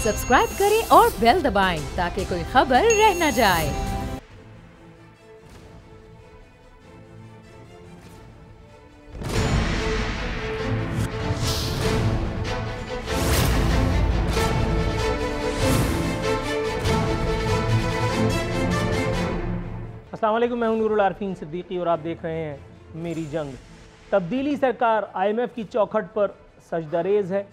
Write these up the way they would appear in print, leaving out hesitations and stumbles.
Subscribe करें और bell दबाएं ताकि कोई खबर रह न जाए। अस्सलाम वालेकुम, मैं हूं नूरुल आरफीन सिद्दीकी और आप देख रहे हैं मेरी जंग। तब्दीली सरकार IMF की चौखट पर सजदरेज है।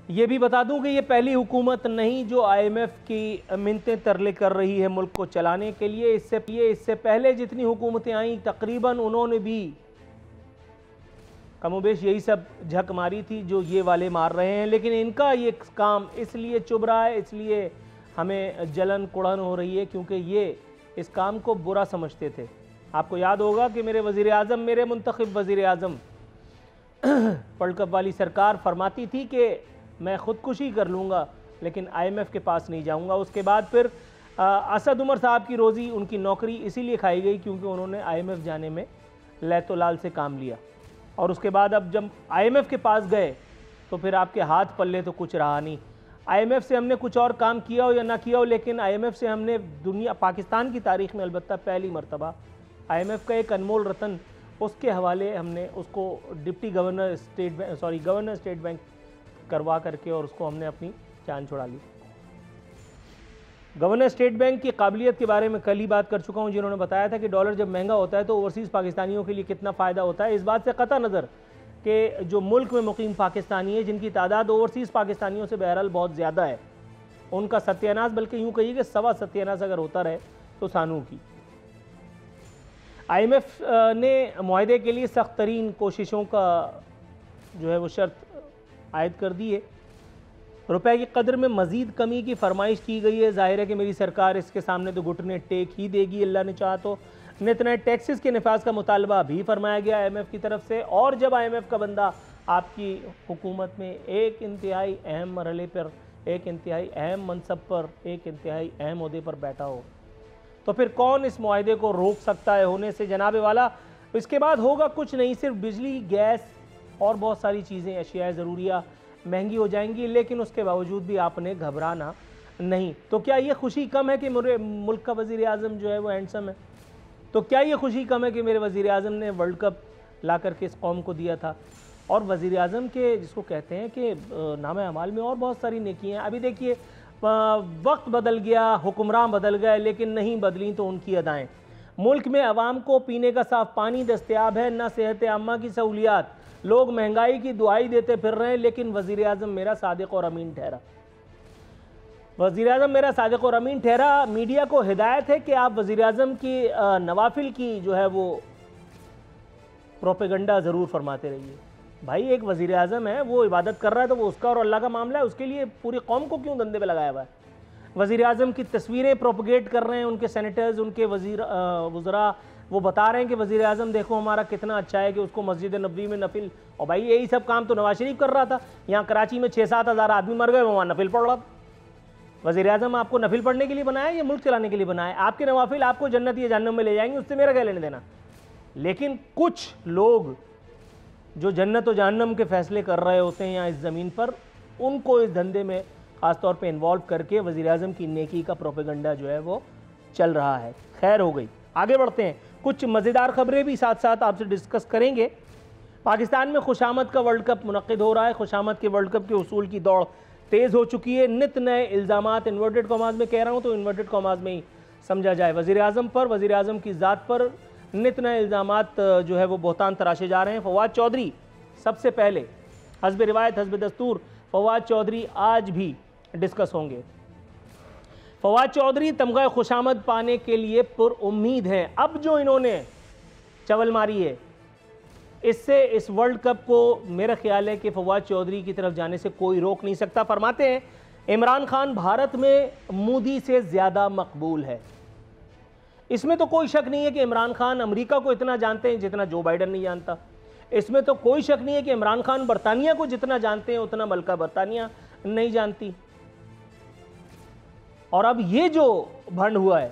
ये भी बता दूं कि ये पहली हुकूमत नहीं जो IMF की मिन्नतें तरले कर रही है मुल्क को चलाने के लिए। इससे पहले जितनी हुकूमतें आईं तकरीबन उन्होंने भी कमोबेश यही सब झक मारी थी जो ये वाले मार रहे हैं, लेकिन इनका ये काम इसलिए चुभ रहा है, इसलिए हमें जलन कुड़न हो रही है क्योंकि ये इस काम को बुरा समझते थे। आपको याद होगा कि मेरे वज़ीर आज़म, मेरे मुंतखब वज़ीर आज़म वर्ल्ड कप वाली सरकार फरमाती थी कि मैं ख़ुदकुशी कर लूँगा लेकिन IMF के पास नहीं जाऊँगा। उसके बाद फिर असद उमर साहब की रोज़ी, उनकी नौकरी इसीलिए खाई गई क्योंकि उन्होंने IMF जाने में लैतो लाल से काम लिया। और उसके बाद अब जब IMF के पास गए तो फिर आपके हाथ पल्ले तो कुछ रहा नहीं। IMF से हमने कुछ और काम किया हो या ना किया हो, लेकिन IMF से हमने पाकिस्तान की तारीख़ में अलबत्ता पहली मरतबा IMF का एक अनमोल रतन, उसके हवाले हमने उसको डिप्टी गवर्नर स्टेट बैंक करवा करके और उसको हमने अपनी जान छुड़ा ली। गवर्नर स्टेट बैंक की काबिलियत के बारे में कल ही बात कर चुका हूँ, जिन्होंने बताया था कि डॉलर जब महंगा होता है तो ओवरसीज़ पाकिस्तानियों के लिए कितना फ़ायदा होता है। इस बात से कतई नज़र कि जो मुल्क में मुकीम पाकिस्तानी है जिनकी तादाद ओवरसीज़ पाकिस्तानियों से बहरहाल बहुत ज़्यादा है, उनका सत्यानाश, बल्कि यूँ कहिए कि सवा सत्यानाश अगर होता रहे तो सानू की। IMF ने मुआहदे के लिए सख्त तरीन कोशिशों का जो है वो शर्त आयद कर दी है। रुपए की कदर में मज़ीद कमी की फरमाइश की गई है। ज़ाहिर है कि मेरी सरकार इसके सामने तो घुटने टेक ही देगी, अल्लाह ने चाहा तो। नित नए टैक्सेस के नफाज का मुतालबा भी फरमाया गया IMF की तरफ से। और जब IMF का बंदा आपकी हुकूमत में एक इंतहाई अहम मरहले पर, एक इंतहाई अहम मनसब पर, एक इंतहाई अहम ओहदे पर बैठा हो तो फिर कौन इस मुआहदे को रोक सकता है होने से? जनाब वाला, इसके बाद होगा कुछ नहीं, सिर्फ बिजली, गैस और बहुत सारी चीज़ें, अशिया ज़रूरिया महंगी हो जाएंगी, लेकिन उसके बावजूद भी आपने घबराना नहीं। तो क्या ये खुशी कम है कि मेरे मुल्क का वज़ीर आज़म जो है वो हैंडसम है? तो क्या ये खुशी कम है कि मेरे वज़ीर आज़म ने वर्ल्ड कप ला करके इस कौम को दिया था? और वज़ीर आज़म के जिसको कहते हैं कि नाम अमाल में और बहुत सारी नेकियाँ। अभी देखिए, वक्त बदल गया, हुक्मरान बदल गए, लेकिन नहीं बदली तो उनकी अदाएँ। मुल्क में आवाम को पीने का साफ़ पानी दस्तयाब है, न सेहत आम्मा की सहूलियात। लोग महंगाई की दुआई देते फिर रहे हैं, लेकिन वज़ीर आज़म मेरा सादिक और अमीन ठहरा। वज़ीर आज़म मेरा सादिक और अमीन ठहरा। मीडिया को हिदायत है कि आप वज़ीर आज़म की नवाफिल की जो है वो प्रोपेगंडा ज़रूर फरमाते रहिए। भाई, एक वज़ीर आज़म है, वो इबादत कर रहा है तो वो उसका और अल्लाह का मामला है, उसके लिए पूरी कौम को क्यों धंधे पे लगाया हुआ है? वज़ीर आज़म की तस्वीरें प्रोपगेट कर रहे हैं उनके सेनेटर्स, उनके वज़रा, वो बता रहे हैं कि वज़ीर आज़म देखो हमारा कितना अच्छा है कि उसको मस्जिद नबवी में नफिल। और भाई, यही सब काम तो नवाज शरीफ कर रहा था। यहाँ कराची में 6-7 हज़ार आदमी मर गए, वहाँ नफिल पढ़ रहा था। वज़ीर आज़म आपको नफिल पढ़ने के लिए बनाया या मुल्क चलाने के लिए बनाया? आपके नवाफिल आपको जन्नत या जहन्नम में ले जाएंगे, उससे मेरा क्या लेने देना। लेकिन कुछ लोग जो जन्नत और जहन्नम के फैसले कर रहे होते हैं यहाँ इस ज़मीन पर, उनको इस धंधे में ख़ास तौर पे इन्वॉल्व करके वज़ीर आज़म की नेकी का प्रोपेगंडा जो है वो चल रहा है। खैर, हो गई, आगे बढ़ते हैं। कुछ मज़ेदार ख़बरें भी साथ साथ आपसे डिस्कस करेंगे। पाकिस्तान में खुशामद का वर्ल्ड कप मुनक़्क़िद हो रहा है। खुशामद के वर्ल्ड कप के उसूल की दौड़ तेज़ हो चुकी है। नित नए इल्ज़ामात, इन्वर्टेड कॉमास में कह रहा हूँ तो इन्वर्टेड कॉमास में ही समझा जाए, वज़ीर आज़म पर, वज़ीर आज़म की ज़ात पर नित नए इल्ज़ामात जो है वो बहुतान तराशे जा रहे हैं। फवाद चौधरी सबसे पहले, हस्ब रिवायत, हस्ब दस्तूर, फवाद चौधरी आज भी डिस्कस होंगे। फवाद चौधरी तमगा खुशामद पाने के लिए पुरउम्मीद हैं। अब जो इन्होंने चवल मारी है, इससे इस वर्ल्ड कप को मेरा ख्याल है कि फवाद चौधरी की तरफ जाने से कोई रोक नहीं सकता। फरमाते हैं इमरान खान भारत में मोदी से ज़्यादा मकबूल है। इसमें तो कोई शक नहीं है कि इमरान खान अमेरिका को इतना जानते हैं जितना जो बाइडन नहीं जानता। इसमें तो कोई शक नहीं है कि इमरान खान बरतानिया को जितना जानते हैं उतना मलका बरतानिया नहीं जानती। और अब ये जो भंड हुआ है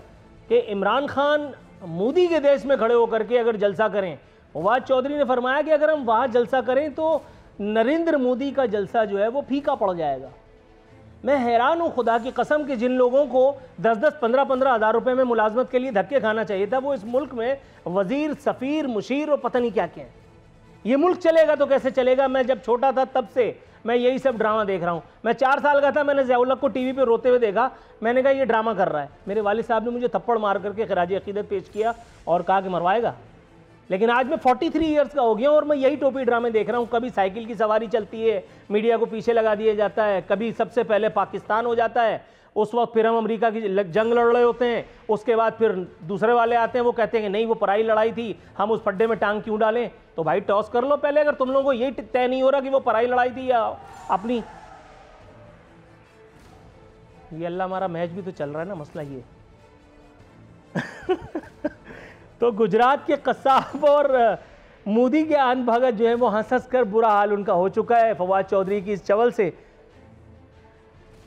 कि इमरान खान मोदी के देश में खड़े होकर के अगर जलसा करें, फवाद चौधरी ने फरमाया कि अगर हम वहाँ जलसा करें तो नरेंद्र मोदी का जलसा जो है वो फीका पड़ जाएगा। मैं हैरान हूं खुदा की कसम कि जिन लोगों को 10-10, 15-15 हज़ार रुपए में मुलाजमत के लिए धक्के खाना चाहिए था, वो इस मुल्क में वजीर, सफ़ीर, मुशीर और पता नहीं क्या क्या है। ये मुल्क चलेगा तो कैसे चलेगा? मैं जब छोटा था तब से मैं यही सब ड्रामा देख रहा हूँ। मैं 4 साल का था, मैंने ज़ियाउल हक को टीवी पे रोते हुए देखा। मैंने कहा ये ड्रामा कर रहा है। मेरे वालिद साहब ने मुझे थप्पड़ मार करके खिराज अकीदत पेश किया और कहा कि मरवाएगा। लेकिन आज मैं 43 ईयर्स का हो गया हूँ और मैं यही टोपी ड्रामे देख रहा हूँ। कभी साइकिल की सवारी चलती है, मीडिया को पीछे लगा दिया जाता है, कभी सबसे पहले पाकिस्तान हो जाता है, उस वक्त फिर हम अमेरिका की जंग लड़ रहे होते हैं, उसके बाद फिर दूसरे वाले आते हैं, वो कहते हैं कि नहीं वो पराई लड़ाई थी, हम उस पड्डे में टांग क्यों डालें? तो भाई टॉस कर लो पहले, अगर तुम लोगों को यही तय नहीं हो रहा कि वो पराई लड़ाई थी या अपनी। ये अल्लाह हमारा मैच भी तो चल रहा है ना, मसला ये तो गुजरात के कसाब और मोदी के आन भगत जो है वो हंस हंस कर बुरा हाल उनका हो चुका है फवाद चौधरी की इस चवल से।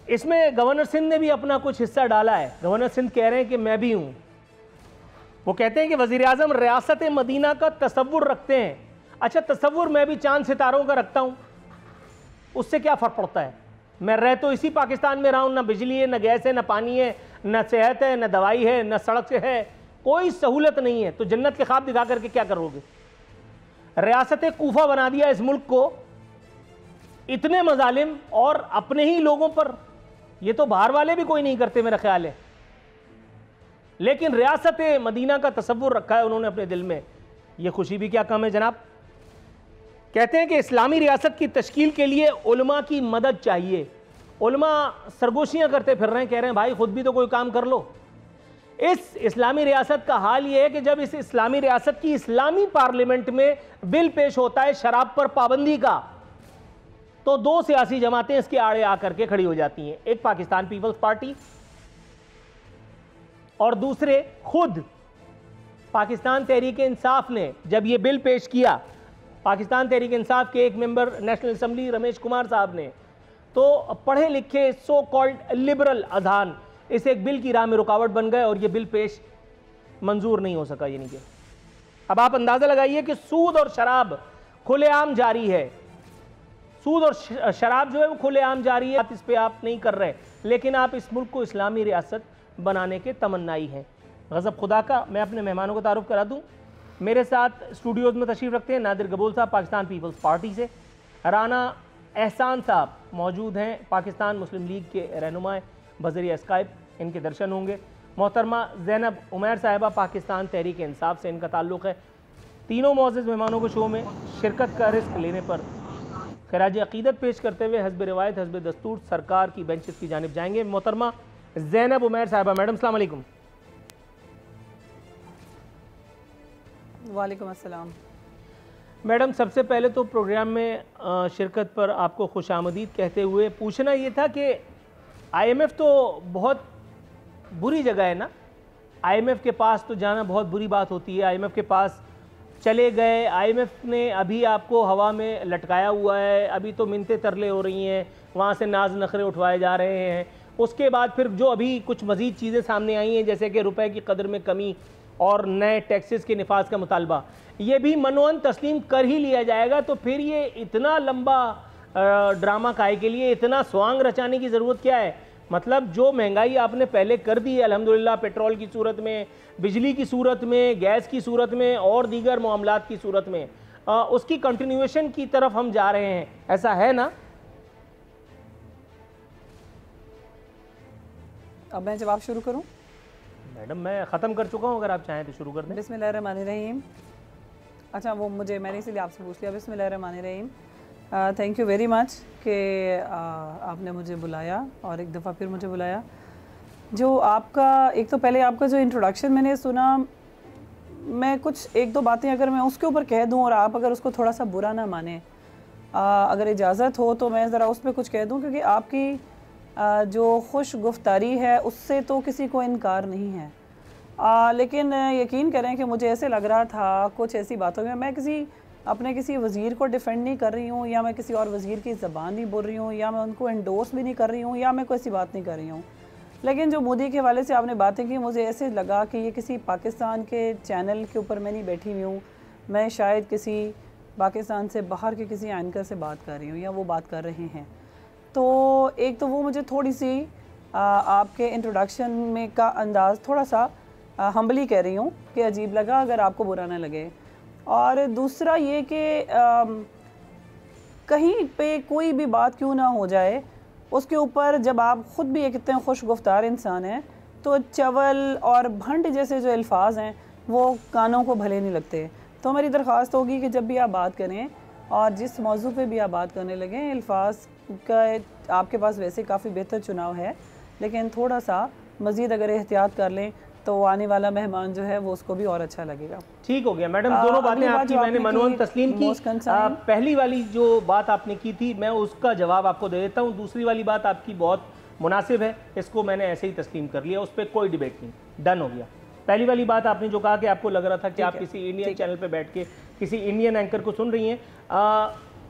इसमें गवर्नर सिंध ने भी अपना कुछ हिस्सा डाला है। गवर्नर सिंध कह रहे हैं कि मैं भी हूं। वो कहते हैं कि वजीर आजम रियासत मदीना का तसव्वुर रखते हैं। अच्छा, तसव्वुर मैं भी चांद सितारों का रखता हूं, उससे क्या फर्क पड़ता है? मैं रह तो इसी पाकिस्तान में रहा हूं, ना बिजली है, ना गैस है, ना पानी है, ना सेहत है, ना दवाई है, ना सड़क है, कोई सहूलत नहीं है। तो जन्नत के ख्वाब दिखा करके क्या करोगे? रियासत कूफा बना दिया इस मुल्क को, इतने मजालिम और अपने ही लोगों पर। ये तो बाहर वाले भी कोई नहीं करते मेरा ख्याल है, लेकिन रियासत मदीना का तसव्वुर रखा है उन्होंने अपने दिल में। ये खुशी भी क्या कम है जनाब। कहते हैं कि इस्लामी रियासत की तश्कील के लिए उलमा की मदद चाहिए। उलमा सरगोशियां करते फिर रहे हैं, कह रहे हैं भाई खुद भी तो कोई काम कर लो। इस इस्लामी रियासत का हाल ये है कि जब इस इस्लामी रियासत की इस्लामी पार्लियामेंट में बिल पेश होता है शराब पर पाबंदी का, तो 2 सियासी जमातें इसके आड़े आकर के खड़ी हो जाती हैं। एक पाकिस्तान पीपल्स पार्टी और दूसरे खुद पाकिस्तान तहरीक इंसाफ ने जब ये बिल पेश किया, पाकिस्तान तहरीक इंसाफ के एक member national assembly Ramesh Kumar साहब ने, तो पढ़े लिखे सो कॉल्ड लिबरल अजान इस एक बिल की राह में रुकावट बन गए और ये बिल पेश मंजूर नहीं हो सका। यानी कि अब आप अंदाजा लगाइए कि सूद और शराब खुलेआम जारी है। सूद और शराब जो है वो खुलेआम जारी है। इस पे आप नहीं कर रहे, लेकिन आप इस मुल्क को इस्लामी रियासत बनाने के तमन्नाई हैं। गज़ब खुदा का। मैं अपने मेहमानों को तारुफ करा दूं। मेरे साथ स्टूडियोज़ में तशरीफ़ रखते हैं नादिर गबूल साहब पाकिस्तान पीपल्स पार्टी से, राना एहसान साहब मौजूद हैं पाकिस्तान मुस्लिम लीग के रहनुमा बज़रिया स्काइप, इनके दर्शन होंगे। मोहतरमा ज़ैनब उमैर साहिबा पाकिस्तान तहरीक इंसाफ से इनका ताल्लुक़ है। तीनों मोअज़्ज़ज़ मेहमानों को शो में शिरकत का रिस्क लेने पर खराज अक़ीदत पेश करते हुए हस्ब रिवायत हस्ब दस्तूर सरकार की बेंचेस की जानिब जाएंगे। मोहतरमा ज़ैनब उमैर साहिबा, मैडम अस्सलाम वालेकुम। वालेकुम अस्सलाम। मैडम, सबसे पहले तो प्रोग्राम में शिरकत पर आपको खुशामदीद कहते हुए पूछना ये था कि IMF तो बहुत बुरी जगह है ना। IMF के पास तो जाना बहुत बुरी बात होती है। IMF के पास चले गए, IMF ने अभी आपको हवा में लटकाया हुआ है, अभी तो मिन्नतें तरले हो रही हैं, वहाँ से नाज नखरे उठवाए जा रहे हैं। उसके बाद फिर जो अभी कुछ मज़ीद चीज़ें सामने आई हैं, जैसे कि रुपए की कदर में कमी और नए टैक्सेस के निफाज का मुतालबा, ये भी मनोअन तस्लीम कर ही लिया जाएगा। तो फिर ये इतना लंबा ड्रामा काहे के लिए, इतना स्वांग रचाने की ज़रूरत क्या है? मतलब जो महंगाई आपने पहले कर दी है अल्हम्दुलिल्लाह, पेट्रोल की सूरत में, बिजली की सूरत में, गैस की सूरत में और दीगर मामलात की सूरत में, उसकी कंटिन्यूएशन की तरफ हम जा रहे हैं, ऐसा है ना? अब मैं जवाब शुरू करूं? मैडम मैं ख़त्म कर चुका हूं, अगर आप चाहें तो शुरू कर दें। बिस्मिल्लाहिर्रहमानिर्रहीम। अच्छा, वो मैंने इसीलिए आपसे पूछ लिया। बिस्मिल्लाहिर्रहमानिर्रहीम। थैंक यू वेरी मच कि आपने मुझे बुलाया और एक दफ़ा फिर मुझे बुलाया। जो आपका एक तो पहले आपका जो इंट्रोडक्शन मैंने सुना, मैं कुछ 1-2 बातें अगर मैं उसके ऊपर कह दूं और आप अगर उसको थोड़ा सा बुरा ना माने, अगर इजाज़त हो तो मैं ज़रा उस पर कुछ कह दूं, क्योंकि आपकी जो खुश गुफ्तारी है उससे तो किसी को इनकार नहीं है। लेकिन यकीन करें कि मुझे ऐसे लग रहा था कुछ ऐसी बातों में, मैं किसी वज़ीर को डिफेंड नहीं कर रही हूँ, या मैं किसी और वज़ीर की ज़बान नहीं बोल रही हूँ, या मैं उनको एंडोर्स भी नहीं कर रही हूँ, या मैं कोई ऐसी बात नहीं कर रही हूँ। लेकिन जो मोदी के हवाले से आपने बातें की, मुझे ऐसे लगा कि ये किसी पाकिस्तान के चैनल के ऊपर मैं नहीं बैठी हुई हूँ, मैं शायद किसी पाकिस्तान से बाहर के किसी एंकर से बात कर रही हूँ या वो बात कर रहे हैं, तो एक तो वो मुझे थोड़ी सी आपके इंट्रोडक्शन में का अंदाज़ थोड़ा सा हम्बली कह रही हूँ कि अजीब लगा, अगर आपको बुरा ना लगे। और दूसरा ये कि कहीं पे कोई भी बात क्यों ना हो जाए, उसके ऊपर जब आप ख़ुद भी एक इतने खुश गुफ्तार इंसान हैं तो चवल और भंड जैसे जो अल्फाज हैं वो कानों को भले नहीं लगते। तो मेरी दरख्वास्त होगी कि जब भी आप बात करें और जिस मौजू पे भी आप बात करने लगें, अल्फाज का आपके पास वैसे काफ़ी बेहतर चुनाव है, लेकिन थोड़ा सा मज़ीद अगर एहतियात कर लें तो आने वाला मेहमान जो है वो उसको भी और अच्छा लगेगा। ठीक हो गया मैडम, दोनों बातें आपकी मैंने मनवन तस्लीम की। पहली वाली जो बात आपने की थी मैं उसका जवाब आपको दे देता हूँ। दूसरी वाली बात आपकी बहुत मुनासिब है, इसको मैंने ऐसे ही तस्लीम कर लिया, उस पर कोई डिबेट नहीं, डन हो गया। पहली वाली बात आपने जो कहा कि आपको लग रहा था कि आप किसी इंडियन चैनल पे बैठ के किसी इंडियन एंकर को सुन रही हैं,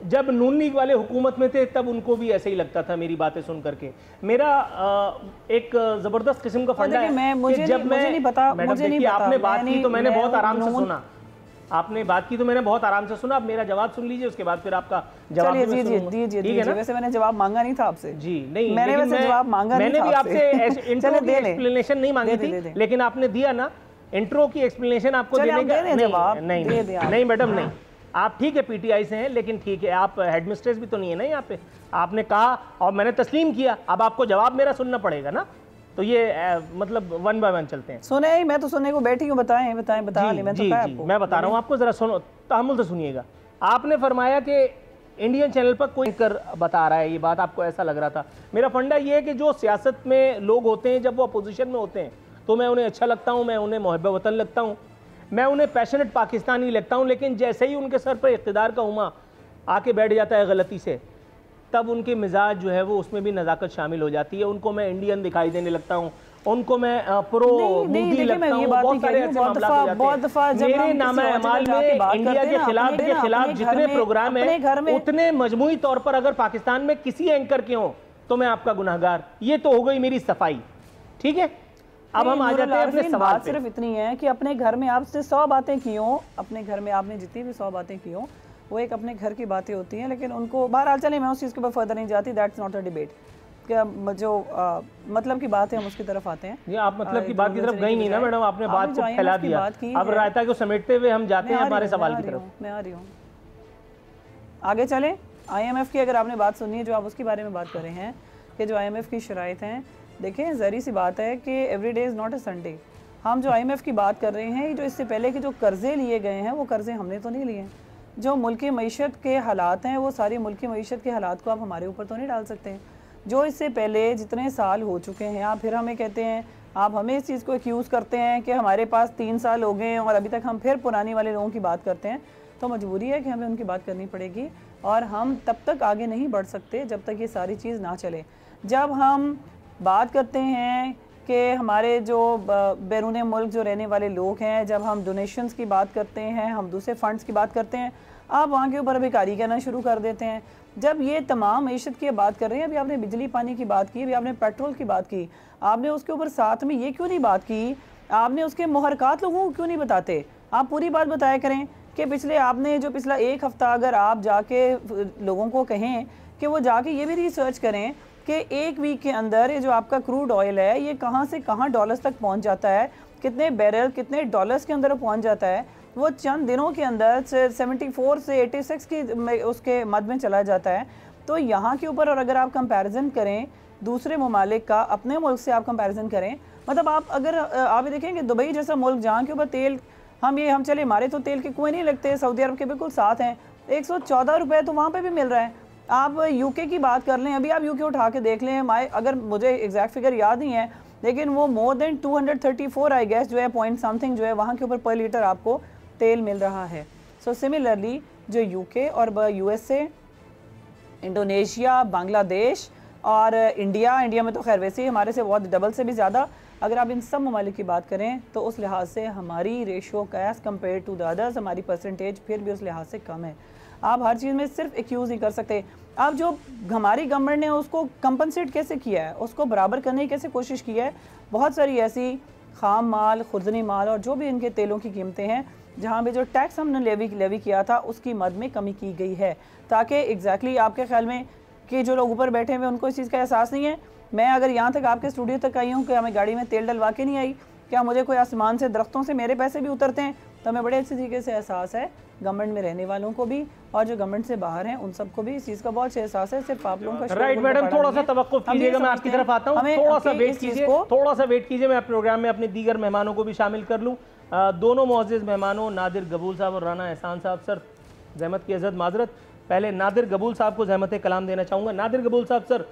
जब नून लीग वाले हुकूमत में थे तब उनको भी ऐसे ही लगता था मेरी बातें सुन करके। मेरा एक ज़बरदस्त किस्म का फंडा है कि जब मैं मैडम देखिए आपने बात की तो मैंने बहुत आराम से सुना, आपने बात की तो मैंने बहुत आराम से सुना। अब मेरा जवाब सुन लीजिए, उसके बाद फिर आपका जवाब दीजिए। ठीक है ना? वैसे मैंने जवाब मांगा नहीं था आपसे। जी नहीं, मैंने वैसे जवाब मांगा नहीं था आपसे। मैंने भी आपसे इंट्रो की एक्सप्लेनेशन नहीं मांगी थी, लेकिन आपने दिया ना इंट्रो की एक्सप्लेनेशन आपको देने का। नहीं मैडम नहीं, आप ठीक है पीटीआई से हैं, लेकिन ठीक है आप हेडमिस्ट्रेस भी तो नहीं है ना यहाँ पे। आपने कहा और मैंने तस्लीम किया, अब आपको जवाब मेरा सुनना पड़ेगा ना, तो ये मतलब वन बाय वन चलते हैं। सुने ही, मैं तो सुनने को बैठी हूँ, बताएं बता जी, मैं बता रहा हूँ आपको, जरा सुनो, तहम्मुल से सुनिएगा। आपने फरमाया कि इंडियन चैनल पर कोई कर बता रहा है, ये बात आपको ऐसा लग रहा था। मेरा फंडा ये है कि जो सियासत में लोग होते हैं जब वो अपोजिशन में होते हैं तो मैं उन्हें अच्छा लगता हूँ, मैं उन्हें मुहब्ब वतन लगता हूँ, मैं उन्हें पैशनेट पाकिस्तानी लगता हूँ, लेकिन जैसे ही उनके सर पर इक़्तिदार का हुमा आके बैठ जाता है गलती से, तब उनके मिजाज जो है वो उसमें भी नज़ाकत शामिल हो जाती है। उनको मैं इंडियन दिखाई देने लगता हूँ, उनको मैं प्रो मोदी लगता हूँ, बहुत सारे ऐसे मामला हो जाते हैं। मेरे नामा अमाल में इंडिया के खिलाफ जितने प्रोग्राम हैं उतने मजमूई तौर पर अगर पाकिस्तान में किसी एंकर के हों तो मैं आपका गुनहगार। ये तो हो गई मेरी सफाई, ठीक है। अब हम आ जाते हैं अपने सवाल पे। सिर्फ इतनी है कि अपने घर में आपसे 100 बातें की हों, अपने घर में आपने जितनी भी 100 बातें की हों वो एक अपने घर की बातें होती हैं, लेकिन उनको बहरहाल चले, मैं उस चीज़ के ऊपर फर्दर नहीं जाती, दैट्स नॉट अ डिबेट। क्या जो मतलब की बात है हम उसकी तरफ आते हैं। ये आप मतलब की बात की तरफ गई नहीं ना मैडम, आपने बात को फैला दिया। अब रायता को समेटते हुए हम जाते हैं हमारे सवाल की तरफ। मैं आ रही हूँ, आगे चलें। IMF की अगर आपने बात सुनी है, जो आप उसके बारे में बात कर रहे हैं कि जो IMF की शराइत हैं, देखें ज़री सी बात है कि every day is not a Sunday. हम जो IMF की बात कर रहे हैं, जो इससे पहले के जो कर्ज़े लिए गए हैं वो कर्ज़े हमने तो नहीं लिए हैं। जो मुल्क की मईशत के हालात हैं वो सारी मुल्क की मईशत के हालात को आप हमारे ऊपर तो नहीं डाल सकते। जो इससे पहले जितने साल हो चुके हैं, आप फिर हमें कहते हैं, आप हमें इस चीज़ को एक्यूज़ करते हैं कि हमारे पास 3 साल हो गए हैं और अभी तक हम फिर पुरानी वाले लोगों की बात करते हैं, तो मजबूरी है कि हमें उनकी बात करनी पड़ेगी और हम तब तक आगे नहीं बढ़ सकते जब तक ये सारी चीज़ ना चले। जब हम बात करते हैं कि हमारे जो बैरून मुल्क जो रहने वाले लोग हैं, जब हम डोनेशंस की बात करते हैं, हम दूसरे फ़ंड्स की बात करते हैं, आप वहाँ के ऊपर अभिकारी कहना शुरू कर देते हैं। जब ये तमाम मईशत की बात कर रहे हैं, अभी आपने बिजली पानी की बात की, अभी आपने पेट्रोल की बात की, आपने उसके ऊपर साथ में ये क्यों नहीं बात की, आपने उसके मुहरकात लोगों को क्यों नहीं बताते। आप पूरी बात बताया करें कि पिछला 1 हफ़्ता अगर आप जाके लोगों को कहें कि वो जाके ये भी रिसर्च करें कि 1 वीक के अंदर ये जो आपका क्रूड ऑयल है ये कहाँ से कहाँ डॉलर्स तक पहुँच जाता है, कितने बैरल कितने डॉलर्स के अंदर पहुँच जाता है, वो चंद दिनों के अंदर 74 से 86 की उसके मद में चला जाता है। तो यहाँ के ऊपर, और अगर आप कंपैरिजन करें दूसरे ममालिक का, अपने मुल्क से आप कंपैरिजन करें, मतलब आप ये देखें कि दुबई जैसा मुल्क जहाँ के ऊपर तेल हम चले, हमारे तो तेल के कुएँ नहीं लगते, सऊदी अरब के बिल्कुल साथ हैं, 114 रुपये तो वहाँ पर भी मिल रहा है। आप यूके की बात कर लें, अभी आप यूके उठा के देख लें, अगर मुझे एग्जैक्ट फिगर याद नहीं है, लेकिन वो मोर देन 234 आई गेस जो है पॉइंट समथिंग जो है वहाँ के ऊपर पर लीटर आपको तेल मिल रहा है। सो सिमिलरली जो यूके और USA, इंडोनेशिया, बांग्लादेश और इंडिया में तो खैर वैसे ही हमारे से बहुत डबल से भी ज़्यादा, अगर आप इन सब ममालिक की बात करें तो उस लिहाज से हमारी ratio as compare to the others, हमारी परसेंटेज फिर भी उस लिहाज से कम है। आप हर चीज़ में सिर्फ एक्यूज़ नहीं कर सकते। अब जो हमारी गवर्नमेंट ने उसको कंपनसेट कैसे किया है, उसको बराबर करने की कैसे कोशिश की है, बहुत सारी ऐसी खाम माल, खुर्दनी माल और जो भी इनके तेलों की कीमतें हैं जहाँ भी जो टैक्स हमने लेवी किया था उसकी मद में कमी की गई है, ताकि एग्जैक्टली आपके ख्याल में कि जो लोग ऊपर बैठे हुए उनको इस चीज़ का एहसास नहीं है। मैं अगर यहाँ तक आपके स्टूडियो तक आई हूँ कि हमें गाड़ी में तेल डलवा के नहीं आई, क्या मुझे कोई आसमान से दरख्तों से मेरे पैसे भी उतरते हैं, तो हमें बड़े अच्छे तरीके से एहसास है, गवर्नमेंट में रहने वालों को भी और जो गवर्नमेंट से बाहर हैं उन सबको भी इस चीज़ का बहुत अच्छा एहसास है। सिर्फ आप लोगों का राइट मैडम, थोड़ा सा तवक्कुफ कीजिएगा, मैं आपकी तरफ आता हूँ, थोड़ा सा वेट कीजिए, मैं प्रोग्राम में अपने दीगर मेहमानों को भी शामिल कर लूँ। दोनों मुअज़्ज़िज़ मेहमानों नादिर गबूल साहब और राना एहसान साहब, सर ज़हमत की इज़्ज़त माजरत, पहले नादिर गबूल साहब को ज़हमत कलाम देना चाहूँगा। नादिर गबूल साहब, सर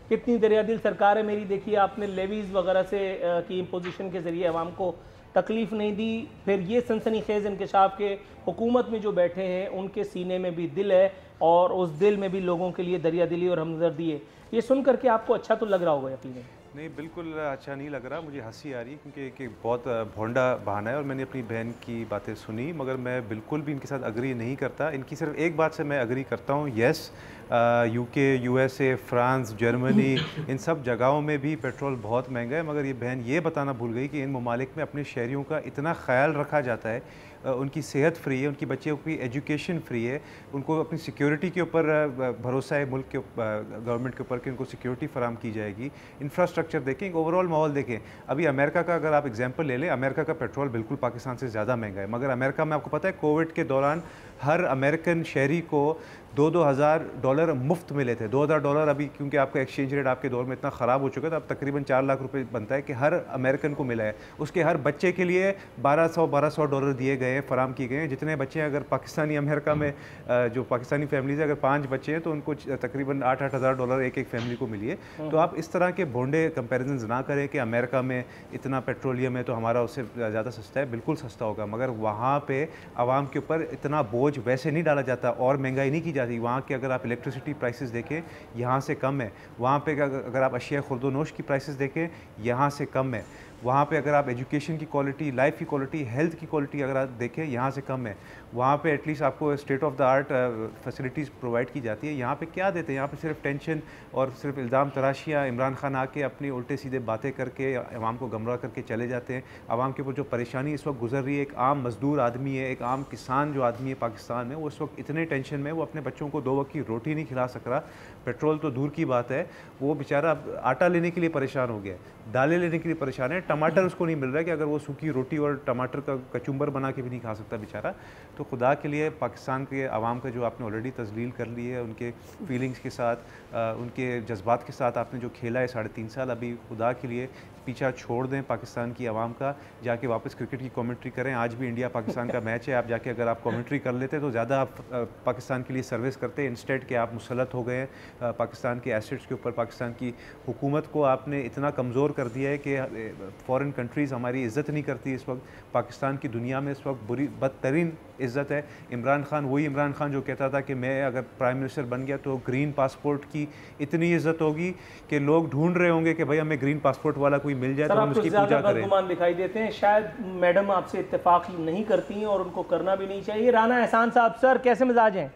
कितनी दरिया दिल सरकार है मेरी, देखिए आपने लेवीज़ वगैरह से की इम्पोजिशन के ज़रिए अवाम को तकलीफ़ नहीं दी, फिर ये सनसनीखेज़ इंकशाफ के हुकूमत में जो बैठे हैं उनके सीने में भी दिल है और उस दिल में भी लोगों के लिए दरिया दिली और हमदर्दी है। ये सुन करके आपको अच्छा तो लग रहा होगा यकीनन? नहीं, बिल्कुल अच्छा नहीं लग रहा, मुझे हंसी आ रही है क्योंकि एक बहुत भोंडा बहाना है और मैंने अपनी बहन की बातें सुनी, मगर मैं बिल्कुल भी इनके साथ अग्री नहीं करता। इनकी सिर्फ एक बात से मैं अग्री करता हूँ, yes UK, USA, France, Germany, इन सब जगहों में भी पेट्रोल बहुत महंगा है, मगर ये बहन ये बताना भूल गई कि इन ममालिक में अपने शहरियों का इतना ख्याल रखा जाता है, उनकी सेहत फ्री है, उनकी बच्चों की एजुकेशन फ्री है, उनको अपनी सिक्योरिटी के ऊपर भरोसा है मुल्क के गवर्नमेंट के ऊपर कि उनको सिक्योरिटी फराम की जाएगी। इंफ्रास्ट्रक्चर देखें, ओवरऑल माहौल देखें। अभी अमेरिका का अगर आप एग्जांपल ले लें, अमेरिका का पेट्रोल बिल्कुल पाकिस्तान से ज़्यादा महंगा है, मगर अमेरिका में आपको पता है कोविड के दौरान हर अमेरिकन शहरी को $2,000 मुफ्त मिले थे। $2,000 अभी क्योंकि आपका एक्सचेंज रेट आपके दौर में इतना ख़राब हो चुका है, तो अब तकरीबन 4 लाख रुपए बनता है कि हर अमेरिकन को मिला है। उसके हर बच्चे के लिए $1,200 दिए गए, फराम किए गए हैं। जितने बच्चे अगर पाकिस्तानी अमेरिका में जो पाकिस्तानी फैमिलीज अगर 5 बच्चे हैं तो उनको तकरीबन $8,000 $8,000 एक एक फैमिली को मिली है। तो आप इस तरह के भोंडे कंपेरिजन ना करें कि अमेरिका में इतना पेट्रोलियम है तो हमारा उससे ज़्यादा सस्ता है। बिल्कुल सस्ता होगा, मगर वहाँ पर आवाम के ऊपर इतना बोझ वैसे नहीं डाला जाता और महंगाई नहीं की जाती। वहाँ के अगर आप इलेक्ट्रिसिटी प्राइसेस देखें यहाँ से कम है, वहाँ पे अगर आप अशिया खुर्दोनोश की प्राइसेस देखें यहाँ से कम है, वहाँ पे अगर आप एजुकेशन की क्वालिटी, लाइफ की क्वालिटी, हेल्थ की क्वालिटी अगर आप देखें यहाँ से कम है। वहाँ पे एटलीस्ट आपको state of the art facilities provide की जाती है। यहाँ पे क्या देते हैं? यहाँ पे सिर्फ टेंशन और सिर्फ इल्ज़ाम तराशियाँ, इमरान खान आके अपनी उल्टे सीधे बातें करके आवाम को गुमराह करके चले जाते हैं। आवाम के ऊपर जो परेशानी इस वक्त गुजर रही है, एक आम मजदूर आदमी है, एक आम किसान जो आदमी है पाकिस्तान में, वो इस वक्त इतने टेंशन में, वो अपने बच्चों को 2 वक्त की रोटी नहीं खिला सक रहा। पेट्रोल तो दूर की बात है, वो बेचारा आटा लेने के लिए परेशान हो गया, दालें लेने के लिए परेशान है, टमाटर उसको नहीं मिल रहा है कि अगर वो सूखी रोटी और टमाटर का कचुम्बर बना के भी नहीं खा सकता बेचारा। तो खुदा के लिए पाकिस्तान के आवाम का जो आपने ऑलरेडी तजलील कर ली है, उनके फीलिंग्स के साथ, उनके जज्बात के साथ आपने जो खेला है 3.5 साल, अभी खुदा के लिए पीछा छोड़ दें पाकिस्तान की आवाम का, जाके वापस क्रिकेट की कमेंट्री करें। आज भी इंडिया पाकिस्तान का मैच है, आप जाके अगर आप कमेंट्री कर लेते तो ज़्यादा आप पाकिस्तान के लिए सर्विस करते, इंस्टेड के आप मुसलत हो गए पाकिस्तान के एसेट्स के ऊपर। पाकिस्तान की हुकूमत को आपने इतना कमज़ोर कर दिया है कि फ़ॉरेन कंट्रीज़ हमारी इज़्ज़त नहीं करती। इस वक्त पाकिस्तान की दुनिया में इस वक्त बुरी बदतरीन इज़्ज़त है। इमरान खान वही इमरान खान जो कहता था कि मैं अगर प्राइम मिनिस्टर बन गया तो ग्रीन पासपोर्ट की इतनी इज़्ज़त होगी कि लोग ढूंढ रहे होंगे कि भाई हमें ग्रीन पासपोर्ट वाला कोई मिल जाए तो हम उसकी पूजा करें। गुमान दिखाई देते हैं, शायद मैडम आपसे इत्तेफाक नहीं करती हैं और उनको करना भी नहीं चाहिए। राना एहसान साहब, सर कैसे मिजाज हैं?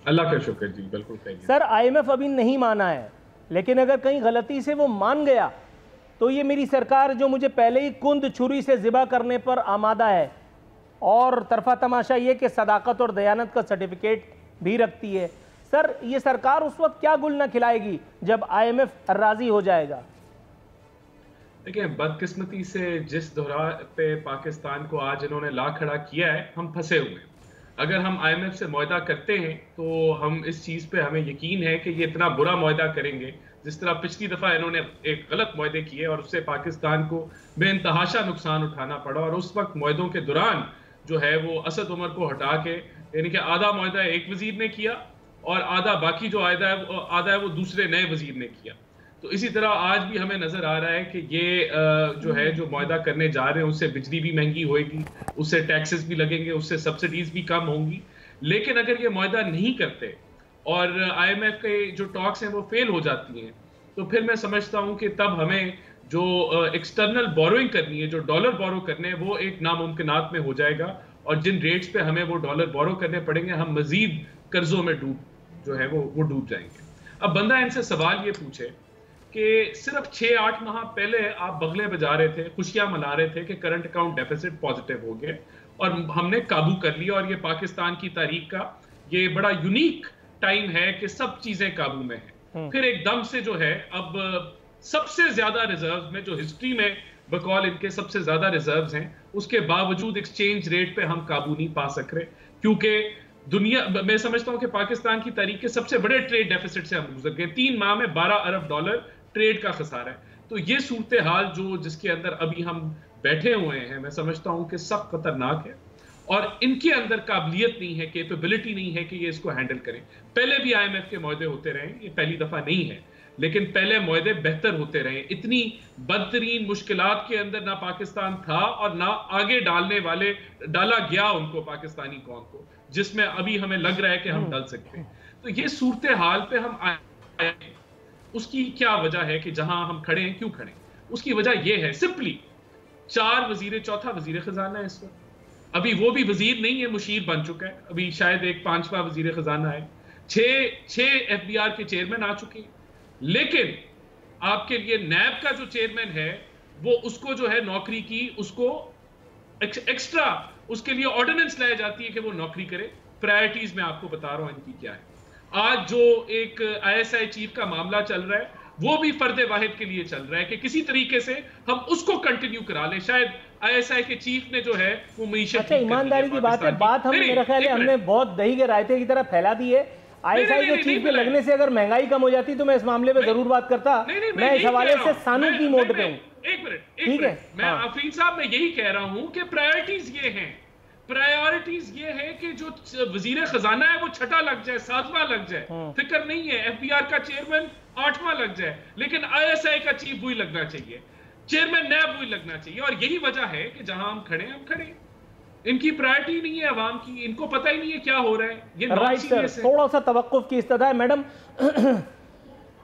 अल्लाह का शुक्र जी, बिल्कुल सही। सर IMF अभी नहीं माना है, लेकिन अगर कहीं गलती से वो मान गया तो ये मेरी सरकार जो मुझे पहले ही कुंद छुरी से ज़िबा करने पर आमादा है, और तरफा तमाशा ये कि सदाकत और दयानत का सर्टिफिकेट भी रखती है। सर ये सरकार उस वक्त क्या गुल न खिलाएगी जब IMF राजी हो जाएगा? देखिए, बदकिस्मती से जिस दोहरा पे पाकिस्तान को आज इन्होंने ला खड़ा किया है, हम फंसे हुए हैं। अगर हम IMF से मुआहदा करते हैं तो हम इस चीज़ पे हमें यकीन है कि ये इतना बुरा मुआहदा करेंगे जिस तरह पिछली दफ़ा इन्होंने एक गलत मुआहदे किए और उससे पाकिस्तान को बेइंतहाशा नुकसान उठाना पड़ा। और उस वक्त मुआहदों के दौरान जो है वो असद उमर को हटा के, यानी कि आधा मुआहदा एक वजीर ने किया और आधा बाकी जो आधा है वो दूसरे नए वजीर ने किया। तो इसी तरह आज भी हमें नजर आ रहा है कि ये जो है जो मुआहदा करने जा रहे हैं उससे बिजली भी महंगी होएगी, उससे टैक्सेस भी लगेंगे, उससे सब्सिडीज भी कम होंगी। लेकिन अगर ये मुआहदा नहीं करते और IMF के जो टॉक्स हैं वो फेल हो जाती हैं, तो फिर मैं समझता हूं कि तब हमें जो एक्सटर्नल बोरोइंग करनी है, जो डॉलर बोरो करने हैं, वो एक नामुमकिनात में हो जाएगा। और जिन रेट्स पे हमें वो डॉलर बोरो करने पड़ेंगे, हम मजीद कर्जों में वो डूब जाएंगे। अब बंदा इनसे सवाल ये पूछे कि सिर्फ 6-8 माह पहले आप बगले बजा रहे थे, खुशियां मना रहे थे कि करंट अकाउंट डेफिसिट पॉजिटिव हो गया और हमने काबू कर लिया। और ये पाकिस्तान की तारीख का ये बड़ा यूनिक टाइम है कि सब चीजें काबू में हैं। फिर एकदम से जो है अब सबसे ज्यादा रिजर्व में, जो हिस्ट्री में बकौल इनके सबसे ज्यादा रिजर्व्स हैं, उसके बावजूद एक्सचेंज रेट पे हम काबू नहीं पा सक रहे, क्योंकि दुनिया, मैं समझता हूं कि पाकिस्तान की तारीख के सबसे बड़े ट्रेड डेफिसिट से हम गुजर गए। 3 माह में $12 अरब ट्रेड का खसारा है। तो ये सूरत हाल जो जिसके अंदर अभी हम बैठे हुए हैं, मैं समझता हूं कि सब खतरनाक है और इनके अंदर काबिलियत नहीं है, कैपेबिलिटी नहीं है कि ये इसको हैंडल करें। पहले भी IMF के मुआहदे होते रहे, ये पहली दफा नहीं है, लेकिन पहले मुआहदे बेहतर होते रहे। इतनी बदतरीन मुश्किलात के अंदर ना पाकिस्तान था और ना आगे डाला गया उनको, पाकिस्तानी कौम को, जिसमें अभी हमें लग रहा है कि हम डल सकते हैं। तो ये सूरत हाल पे हम आए, उसकी क्या वजह है कि जहां हम खड़े हैं, क्यों खड़े हैं? उसकी वजह यह है सिंपली 4 वजीर, चौथा वजीर खजाना है इस वक्त। अभी वो भी वजीर नहीं है, मुशीर बन चुका है। अभी शायद एक 5वां वजीर खजाना है। 6 FBR के चेयरमैन आ चुके हैं। लेकिन आपके लिए नैब का जो चेयरमैन है, वो उसको जो है नौकरी की, उसको एक्स्ट्रा उसके लिए ऑर्डिनेंस लाई जाती है कि वो नौकरी करे। प्रायोरिटीज में आपको बता रहा हूं इनकी क्या है। आज जो एक ISI चीफ का मामला चल रहा है, वो भी फर्द वाहिद के लिए चल रहा है कि किसी तरीके से हम उसको कंटिन्यू करा ले। शायद ISI के चीफ ने जो है वो मीशत, अच्छा, ईमानदारी की बात है, बात हम मेरा ख्याल है हमने बहुत दही के रायते की तरह फैला दी है। ISI के चीफ के लगने से अगर महंगाई कम हो जाती तो मैं इस मामले में जरूर बात करता। मैं इस हवाले से सानू की मोड पे हूँ। एक मिनट, मैं आफरीन साहब, मैं यही कह रहा हूं कि प्रायोरिटीज ये हैं। प्रायोरिटीज ये है कि जो वजीर खजाना है वो 6वां लग जाए, 7वां लग जाए, फिक्र नहीं है। FBR का चेयरमैन 8वां लग जाए, लेकिन ISI का चीफ वही लगना चाहिए, चेयरमैन नैब वही लगना चाहिए। और यही वजह है कि जहां हम खड़े, हम खड़े। इनकी प्रायोरिटी नहीं है अवाम की, इनको पता ही नहीं है क्या हो रहा है। ये राइट सर, थोड़ा सा तवक्कुफ की इस्तदा है। मैडम,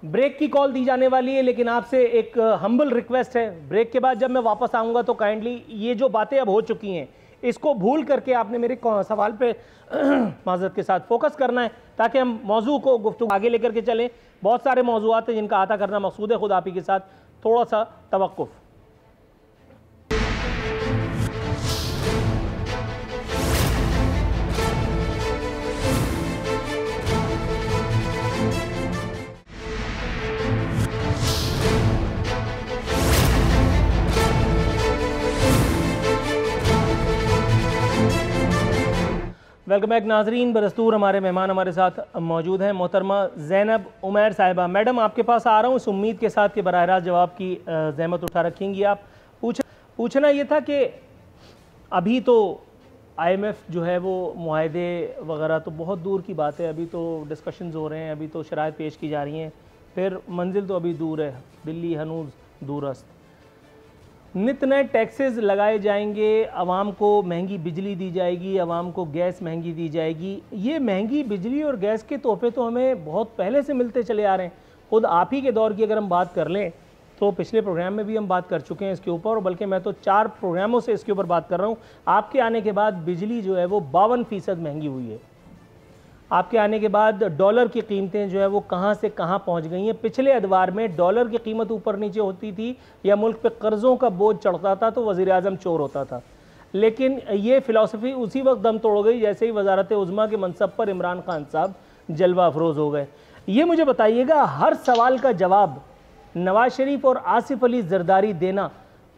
ब्रेक की कॉल दी जाने वाली है, लेकिन आपसे एक हम्बल रिक्वेस्ट है, ब्रेक के बाद जब मैं वापस आऊंगा तो काइंडली ये जो बातें अब हो चुकी हैं इसको भूल करके आपने मेरे सवाल पे माजरत के साथ फोकस करना है, ताकि हम मौजू को गुफ्तगू आगे लेकर के चलें। बहुत सारे मौजूआत हैं जिनका अता करना मकसूद है। खुद आप ही के साथ थोड़ा सा तवक्कुफ। वेलकम बैक नाजरीन। बदस्तूर हमारे मेहमान हमारे साथ मौजूद हैं मोहतरमा ज़ैनब उमैर साहिबा। मैडम, आपके पास आ रहा हूँ इस उम्मीद के साथ कि बराह रास्त जवाब की ज़हमत उठा रखेंगी आप। पूछना ये था कि अभी तो IMF जो है वो मुआहदे वगैरह तो बहुत दूर की बात है, अभी तो डिस्कशंस हो रहे हैं, अभी तो शराइत पेश की जा रही हैं, फिर मंजिल तो अभी दूर है, दिल्ली हनूज दूरस्त। नित नए टैक्सेस लगाए जाएंगे, आवाम को महंगी बिजली दी जाएगी, आवाम को गैस महंगी दी जाएगी। ये महंगी बिजली और गैस के तोहफे तो हमें बहुत पहले से मिलते चले आ रहे हैं। खुद आप ही के दौर की अगर हम बात कर लें तो पिछले प्रोग्राम में भी हम बात कर चुके हैं इसके ऊपर, और बल्कि मैं तो 4 प्रोग्रामों से इसके ऊपर बात कर रहा हूँ। आपके आने के बाद बिजली जो है वो 52% महंगी हुई है। आपके आने के बाद डॉलर की कीमतें जो है वो कहाँ से कहाँ पहुँच गई हैं। पिछले अदवार में डॉलर की कीमत ऊपर नीचे होती थी या मुल्क पे कर्ज़ों का बोझ चढ़ता था तो वज़ीर आज़म चोर होता था, लेकिन ये फ़िलासफ़ी उसी वक्त दम तोड़ गई जैसे ही वज़ारत उज़्मा के मनसब पर इमरान खान साहब जलवा अफरोज़ हो गए। ये मुझे बताइएगा, हर सवाल का जवाब नवाज शरीफ और आसिफ अली जरदारी देना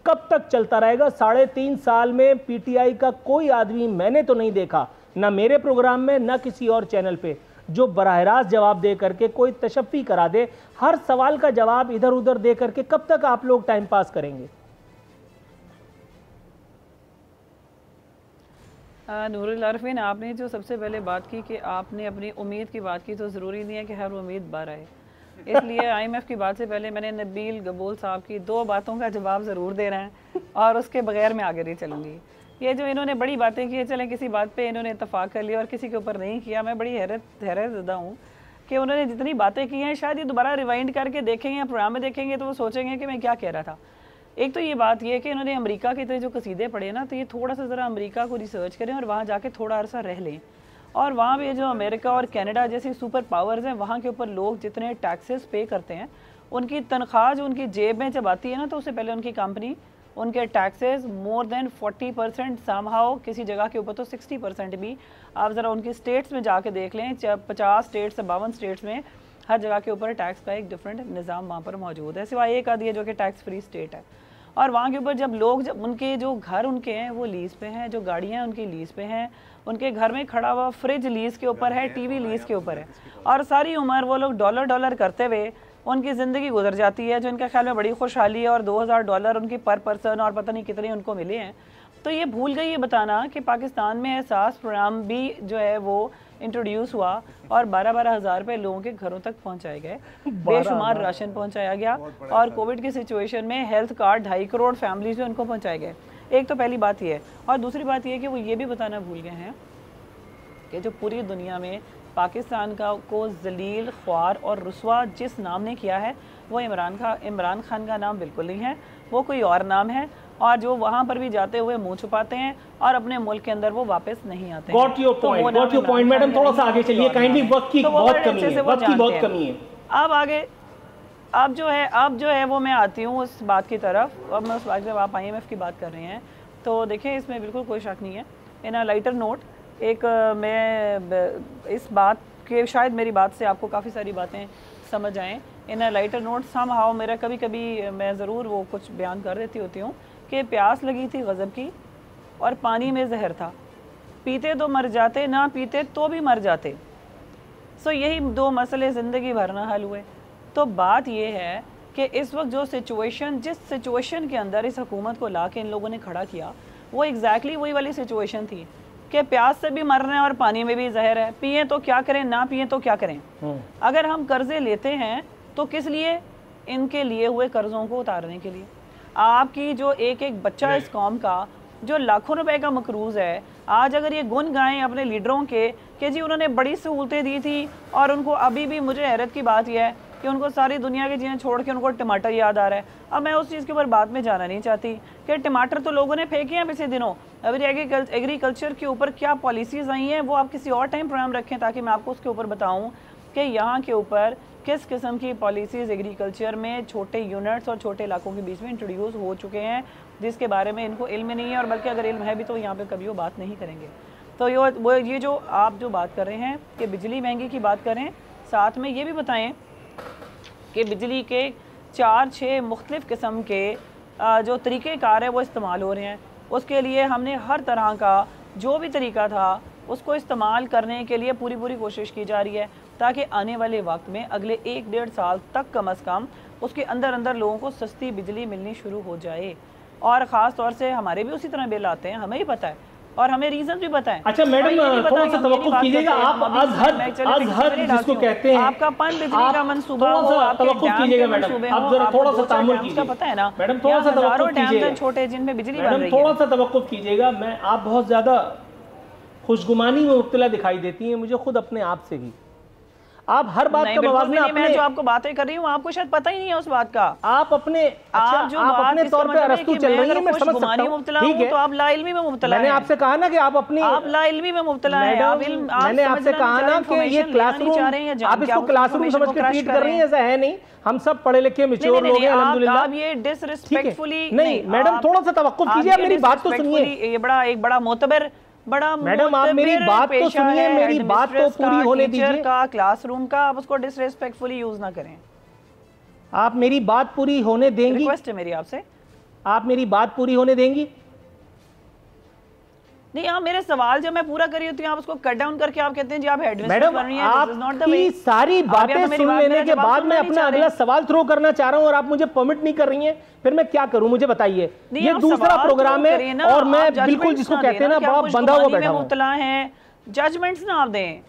कब तक चलता रहेगा? 3.5 साल में PTI का कोई आदमी मैंने तो नहीं देखा, ना मेरे प्रोग्राम में ना किसी और चैनल पे, जो बराह रास्त जवाब दे करके कोई तशफ़ी करा दे। हर सवाल का जवाब इधर उधर दे करके कब तक आप लोग टाइम पास करेंगे? नूरुल आरिफीन, आपने जो सबसे पहले बात की कि आपने अपनी उम्मीद की बात की, तो ज़रूरी नहीं है कि हर उम्मीद बार आए। इसलिए IMF की बात से पहले मैंने नबील गबूल साहब की 2 बातों का जवाब ज़रूर देना है और उसके बगैर मैं आगे नहीं चलूँगी। ये जो इन्होंने बड़ी बातें की है, चलें किसी बात पे इन्होंने इत्तफाक कर लिया और किसी के ऊपर नहीं किया। मैं बड़ी हैरतज़दा हूँ कि उन्होंने जितनी बातें की हैं, शायद ये दोबारा रिवाइंड करके देखेंगे या प्रोग्राम में देखेंगे तो वो सोचेंगे कि मैं क्या कह रहा था। एक तो ये बात ये कि इन्होंने अमेरिका के जो कसीदे पढ़े ना, तो ये थोड़ा सा ज़रा अमेरिका को रिसर्च करें और वहाँ जाके थोड़ा अरसा रह लें। और वहाँ पे जो अमेरिका और कनाडा जैसी सुपर पावर्स हैं, वहाँ के ऊपर लोग जितने टैक्सेस पे करते हैं, उनकी तनख्वाह जो उनकी जेब में जब आती है ना, तो उससे पहले उनकी कंपनी उनके टैक्सेस मोर देन 40%, समहाउ किसी जगह के ऊपर तो 60% भी। आप ज़रा उनकी स्टेट्स में जाके देख लें, 50 स्टेट्स से 52 स्टेट्स में हर जगह के ऊपर टैक्स का एक डिफरेंट निज़ाम वहाँ पर मौजूद है, सिवाय एक आधी है जो कि टैक्स फ्री स्टेट है। और वहाँ के ऊपर जब लोग, जब उनके जो घर उनके हैं वो लीज़ पे हैं, जो गाड़ियाँ हैं उनकी लीज़ पे हैं, उनके घर में खड़ा हुआ फ्रिज लीज़ के ऊपर है, टीवी लीज़ के ऊपर है, और सारी उम्र वो लोग डॉलर करते हुए उनकी ज़िंदगी गुजर जाती है, जो इनका ख्याल में बड़ी खुशहाली है, और $2000 उनकी पर पर्सन और पता नहीं कितने उनको मिले हैं। तो ये भूल गई ये बताना कि पाकिस्तान में एहसास प्रोग्राम भी जो है वो इंट्रोड्यूस हुआ और 12-12 हज़ार रुपये लोगों के घरों तक पहुंचाए गए, बेशुमार राशन पहुंचाया गया, और कोविड की सिचुएशन में हेल्थ कार्ड 2.5 करोड़ फैमिलीज में उनको पहुंचाए गए। एक तो पहली बात ये है, और दूसरी बात ये कि वो ये भी बताना भूल गए हैं कि जो पूरी दुनिया में पाकिस्तान को जलील, ख्वार और रुस्वा जिस नाम ने किया है वो इमरान खान का नाम बिल्कुल नहीं है, वो कोई और नाम है, और जो वहाँ पर भी जाते हुए मुंह छुपाते हैं और अपने मुल्क के अंदर वो वापस नहीं आते। Got your point, मैडम, थोड़ा सा आगे चलिए काइंडली, वक्त की बहुत कमी है। अब आगे अब जो है वो मैं आती हूँ उस बात की तरफ। अब मैं उस बात जब आप IMF की बात कर रहे हैं तो देखिए इसमें बिल्कुल कोई शक नहीं है। इन अ लाइटर नोट, एक मैं इस बात के, शायद मेरी बात से आपको काफ़ी सारी बातें समझ आएँ। इन अ लाइटर नोट समहाउ मेरा कभी कभी मैं ज़रूर वो कुछ बयान कर देती होती हूँ कि प्यास लगी थी गज़ब की और पानी में जहर था, पीते तो मर जाते, ना पीते तो भी मर जाते। सो यही दो मसले ज़िंदगी भर ना हल हुए। तो बात यह है कि इस वक्त जो सिचुएशन, जिस सिचुएशन के अंदर इस हुकूमत को ला के इन लोगों ने खड़ा किया, वो एग्जैक्टली वही वाली सिचुएशन थी कि प्यास से भी मर रहे हैं और पानी में भी जहर है, पिए तो क्या करें, ना पिए तो क्या करें। अगर हम कर्जे लेते हैं तो किस लिए? इनके लिए हुए कर्जों को उतारने के लिए। आपकी जो एक बच्चा इस कौम का जो लाखों रुपए का मकरूज़ है, आज अगर ये गुन गाएं अपने लीडरों के कि जी उन्होंने बड़ी सहूलतें दी थी, और उनको अभी भी, मुझे हैरत की बात यह है कि उनको सारी दुनिया की चीज़ें छोड़ के उनको टमाटर याद आ रहा है। अब मैं उस चीज़ के ऊपर बात में जाना नहीं चाहती कि टमाटर तो लोगों ने फेंके हैं पिछले दिनों। अभी एग्रीकल्चर के ऊपर क्या पॉलिसीज़ आई हैं वो आप किसी और टाइम प्रोग्राम रखें ताकि मैं आपको उसके ऊपर बताऊँ कि यहाँ के ऊपर किस किस्म की पॉलिसीज़ एग्रीकल्चर में छोटे यूनिट्स और छोटे इलाकों के बीच में इंट्रोड्यूस हो चुके हैं, जिसके बारे में इनको इल्म नहीं है, और बल्कि अगर इल्म है भी तो यहाँ पे कभी वो बात नहीं करेंगे। तो ये जो आप जो बात कर रहे हैं कि बिजली महंगी की बात करें, साथ में ये भी बताएं कि बिजली के 4-6 मुख्तलिफ़ किस्म के जो तरीक़ेकार है वो इस्तेमाल हो रहे हैं। उसके लिए हमने हर तरह का जो भी तरीका था उसको इस्तेमाल करने के लिए पूरी कोशिश की जा रही है, ताकि आने वाले वक्त में अगले 1-1.5 साल तक कम अज़ कम उसके अंदर लोगों को सस्ती बिजली मिलनी शुरू हो जाए। और ख़ास तौर से हमारे भी उसी तरह बिल आते हैं, हमें ही पता है और हमें रीज़न भी पता है। अच्छा मैडम, थोड़ा सा तवक्कुफ कीजिएगा, आप अज़हर जिसको कहते हैं, आपका पन बिजली का मंसूबा हो, तवक्कुफ कीजिएगा मैडम, आप जरा थोड़ा सा तामुल कीजिए, पता है ना मैडम, थोड़ा सा तवक्कुफ कीजिएगा, छोटे जिनमें बिजली बन रही है, थोड़ा सा तवक्कुफ कीजिएगा। मैं, आप बहुत ज़्यादा खुशगुमानी में मुब्तला दिखाई देती हैं मुझे खुद अपने आप से ही। आप हर बात का मवाज़ना अपने, मैं जो आपको बातें कर रही हूँ आपको शायद पता ही नहीं है उस बात का। आप अपने अपने तौर पे अरस्तू चल रही है, मैं समझ सकता हूँ, ठीक है, तो आप लाइल्मी में मुब्तला हैं। मैंने आपसे कहा ना कि आप अपनी, आप लाइल्मी में मुब्तला हैं। मैंने आपसे कहा ना कि ये क्लासरूम, आप इसको क्लासरूम समझ के ट्रीट कर रही हैं, ऐसा है नहीं। हम सब पढ़े लिखे मैच्योर लोग हैं अल्हम्दुलिल्लाह। आप ये डिसरिस्पेक्टफुली नहीं मैडम, थोड़ा सा तवक्कुफ कीजिए, मेरी बात तो सुनिए। ये एक बड़ा मोतबर, मैडम आप मेरी बात तो सुनिए, मेरी बात तो पूरी होने दीजिए। का क्लासरूम का आप उसको डिसरिस्पेक्टफुली यूज ना करें। आप मेरी बात पूरी होने देंगी? रिक्वेस्ट है मेरी आपसे, आप मेरी बात पूरी होने देंगी? नहीं, आप मेरे सवाल जब मैं पूरा करी होती हूँ आप उसको कट डाउन करके आप कहते हैं जी आप मैडम, आपकी सारी बातें सुन लेने के बाद मैं अपना अगला सवाल थ्रो करना चाह रहा हूँ और आप मुझे परमिट नहीं कर रही हैं, फिर मैं क्या करूँ मुझे बताइए। ये दूसरा प्रोग्राम है और मैं बिल्कुल जिसको कहते हैं ना बड़ा बंधा हुआ बैठा हूँ। जजमेंट्स ना आप दें,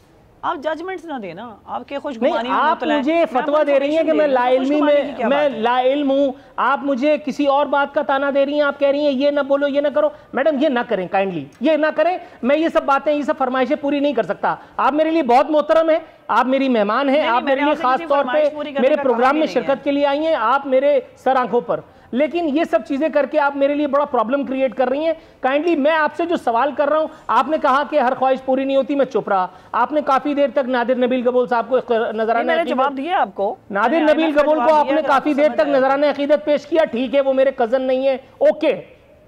आप जजमेंट्स ना देना, आपके खुशगुमानी में आप मुझे फतवा दे रही हैं कि मैं लाइल्मी में, मैं लाइल्म हूँ, आप मुझे किसी और बात का ताना दे रही हैं, आप कह रही हैं ये ना बोलो, ये ना करो। मैडम ये ना करें, काइंडली ये ना करें। मैं ये सब बातें, ये सब फरमाइशें पूरी नहीं कर सकता। आप मेरे लिए बहुत मोहतरम है, आप मेरी मेहमान हैं, आप मेरे लिए खास तौर पे मेरे प्रोग्राम में शिरकत के लिए आई हैं, आप मेरे सर आंखों पर, लेकिन ये सब चीजें करके आप मेरे लिए बड़ा प्रॉब्लम क्रिएट कर रही हैं। काइंडली मैं आपसे जो सवाल कर रहा हूं, आपने कहा कि हर ख्वाहिश पूरी नहीं होती, मैं चुप रहा। आपने काफी देर तक नादिर नबील गबूल साहब को नजराना जवाब दिया आपको, नादिर नबील गबूल को आपने काफी देर तक नजराना अकीदत पेश किया। ठीक है, वो मेरे कजन नहीं है, ओके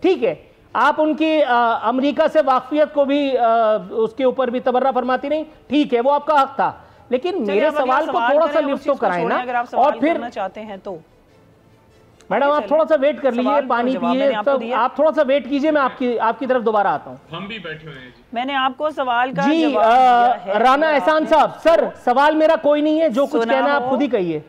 ठीक है। आप उनकी अमेरिका से वाकफियत को भी उसके ऊपर भी तबर्रा फरमाती नहीं, ठीक है, वो आपका हक था। लेकिन मेरे सवाल को थोड़ा सा लिफ्ट तो कराएं ना। और फिर चाहते हैं तो मैडम आप थोड़ा सा वेट कर लीजिए, पानी पिए, तो आप थोड़ा सा वेट कीजिए, मैं आपकी तरफ दोबारा आता हूँ। हम भी बैठे हुए हैं जी। मैंने आपको सवाल का जी जवाब दिया है, राना एहसान साहब, सर सवाल मेरा कोई नहीं है, जो कुछ कहना आप खुद ही कहिए।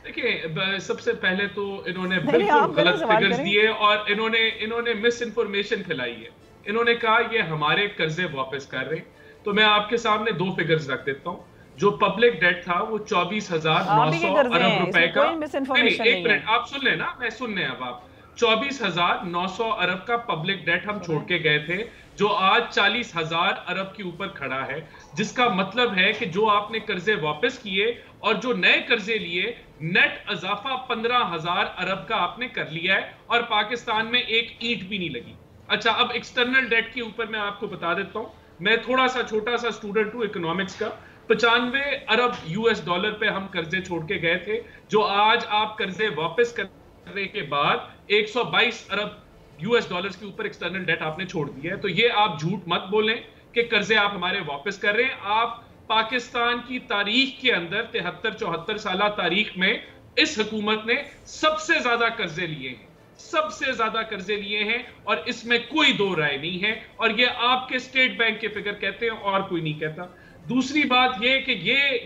देखिए, सबसे पहले तो इन्होंने बिल्कुल गलत फिगर्स दिए और इन्होंने मिस इन्फॉर्मेशन फैलाई है। इन्होंने कहा ये हमारे कर्जे वापस कर रहे, तो मैं आपके सामने दो फिगर्स रख देता हूँ। जो पब्लिक डेट था वो 24,900 अरब रुपए का। एक मिनट आप सुन लेना, मैं सुन लें अब आप। 24,900 अरब का पब्लिक डेट हम छोड़ के गए थे, जो आज 40,000 अरब के ऊपर खड़ा है, जिसका मतलब है कि जो आपने कर्जे वापस किए और जो नए कर्जे लिए, नेट इजाफा 15,000 अरब का आपने कर लिया है और पाकिस्तान में एक ईंट भी नहीं लगी। अच्छा, अब एक्सटर्नल डेट के ऊपर मैं आपको बता देता हूं। मैं थोड़ा सा छोटा सा स्टूडेंट हूं इकोनॉमिक्स का। 95 अरब यूएस डॉलर पे हम कर्जे छोड़ के गए थे, जो आज आप कर्जे वापस करने के बाद 122 अरब यूएस डॉलर्स के ऊपर एक्सटर्नल डेट आपने छोड़ दी है। तो ये आप झूठ मत बोलें कि कर्जे आप हमारे वापस कर रहे हैं। आप पाकिस्तान की तारीख के अंदर 73-74 साल तारीख में इस हुकूमत ने सबसे ज्यादा कर्जे लिए हैं, सबसे ज्यादा कर्जे लिए हैं, और इसमें कोई दो राय नहीं है। और ये आपके स्टेट बैंक के फिगर कहते हैं और कोई नहीं कहता। दूसरी बात ये कि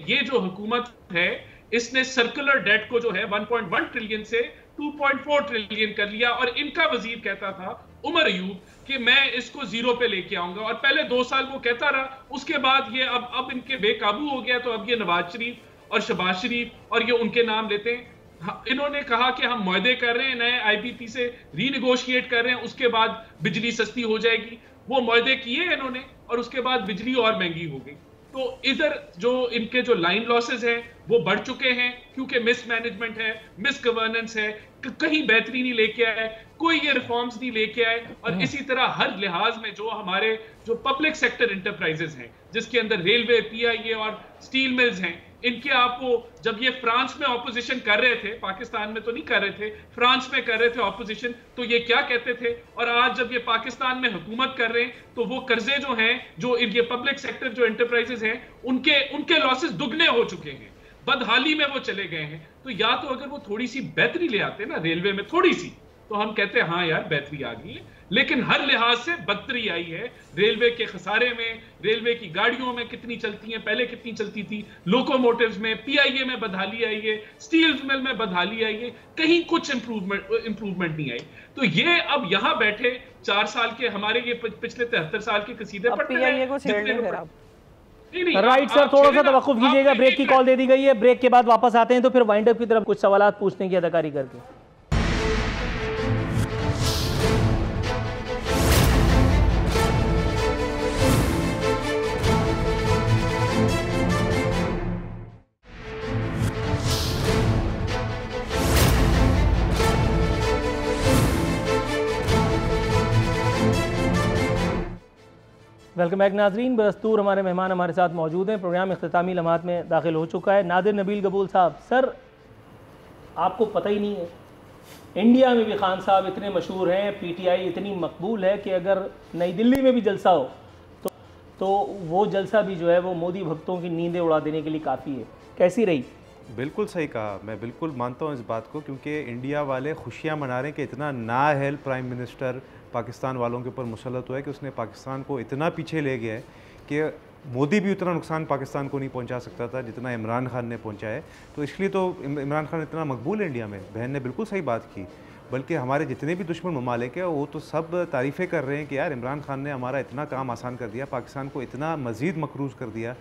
ये जो हुकूमत है, इसने सर्कुलर डेट को जो है 1.1 ट्रिलियन से 2.4 ट्रिलियन कर लिया। और इनका वजीर कहता था उमर अयूब कि मैं इसको जीरो पे लेके आऊंगा, और पहले 2 साल वो कहता रहा। उसके बाद ये अब इनके बेकाबू हो गया, तो अब ये नवाज शरीफ और शहबाज शरीफ और ये उनके नाम लेते हैं। इन्होंने कहा कि हम मुआहदे कर रहे हैं, नए आईपीपी से रीनेगोशिएट कर रहे हैं, उसके बाद बिजली सस्ती हो जाएगी। वो मुआहदे किए इन्होंने और उसके बाद बिजली और महंगी हो गई। तो इधर जो इनके जो लाइन लॉसेस हैं वो बढ़ चुके हैं, क्योंकि मिसमैनेजमेंट है, मिस गवर्नेंस है, कहीं बेहतरी नहीं लेके आए, कोई ये रिफॉर्म्स नहीं लेके आए। और इसी तरह हर लिहाज में जो हमारे जो पब्लिक सेक्टर एंटरप्राइजेस हैं, जिसके अंदर रेलवे, पीआईए और स्टील मिल्स हैं, इनके आपको जब ये फ्रांस में ऑपोजिशन कर रहे थे, पाकिस्तान में तो नहीं कर रहे थे, फ्रांस में कर रहे थे ऑपोजिशन, तो ये क्या कहते थे। और आज जब ये पाकिस्तान में हुकूमत कर रहे हैं, तो वो कर्जे जो हैं, जो इनके पब्लिक सेक्टर जो एंटरप्राइजेस हैं, उनके लॉसेस दुगने हो चुके हैं, बदहाली में वो चले गए हैं। तो या तो अगर वो थोड़ी सी बेहतरी ले आते ना रेलवे में, थोड़ी सी, तो हम कहते हैं हाँ यार बेहतरी आ गई है। लेकिन हर लिहाज से बदतरी आई है। रेलवे के खसारे में, रेलवे की गाड़ियों में कितनी चलती हैं, पहले कितनी चलती थी, लोकोमोटिव्स में, पीआईए में बदहाली आई है, स्टील मिल में बदहाली आई है, कहीं कुछ इंप्रूवमेंट नहीं आई। तो ये अब यहाँ बैठे 4 साल के हमारे ये पिछले 73 साल के कसीदे पढ़ते हैं। राइट सर, थोड़ा सा तवक्कुफ कीजिएगा, ब्रेक की कॉल दे दी गई है। ब्रेक के बाद वापस आते हैं, तो फिर वाइंड अप की तरफ कुछ सवालात पूछने की अदाकारी करके। वेलकम बैक नाजरीन। बदस्तूर हमारे मेहमान हमारे साथ मौजूद हैं। प्रोग्राम इख्तितामी लम्हात में दाखिल हो चुका है। नादिर नबील गबूल साहब, सर आपको पता ही नहीं है, इंडिया में भी खान साहब इतने मशहूर हैं, पीटीआई इतनी मकबूल है कि अगर नई दिल्ली में भी जलसा हो तो वो जलसा भी जो है वो मोदी भक्तों की नींदें उड़ा देने के लिए काफ़ी है। कैसी रही? बिल्कुल सही कहा, मैं बिल्कुल मानता हूँ इस बात को, क्योंकि इंडिया वाले खुशियाँ मना रहे हैं कि इतना नाअहल प्राइम मिनिस्टर पाकिस्तान वालों के ऊपर मुसल्लत हुआ है कि उसने पाकिस्तान को इतना पीछे ले गया है कि मोदी भी उतना नुकसान पाकिस्तान को नहीं पहुंचा सकता था जितना इमरान खान ने पहुंचा है। तो इसलिए तो इमरान खान इतना मकबूल है इंडिया में। बहन ने बिल्कुल सही बात की, बल्कि हमारे जितने भी दुश्मन ममालिक है वो तो सब तारीफ़ें कर रहे हैं कि यार इमरान खान ने हमारा इतना काम आसान कर दिया, पाकिस्तान को इतना मज़ीद मकरूज़ कर दिया,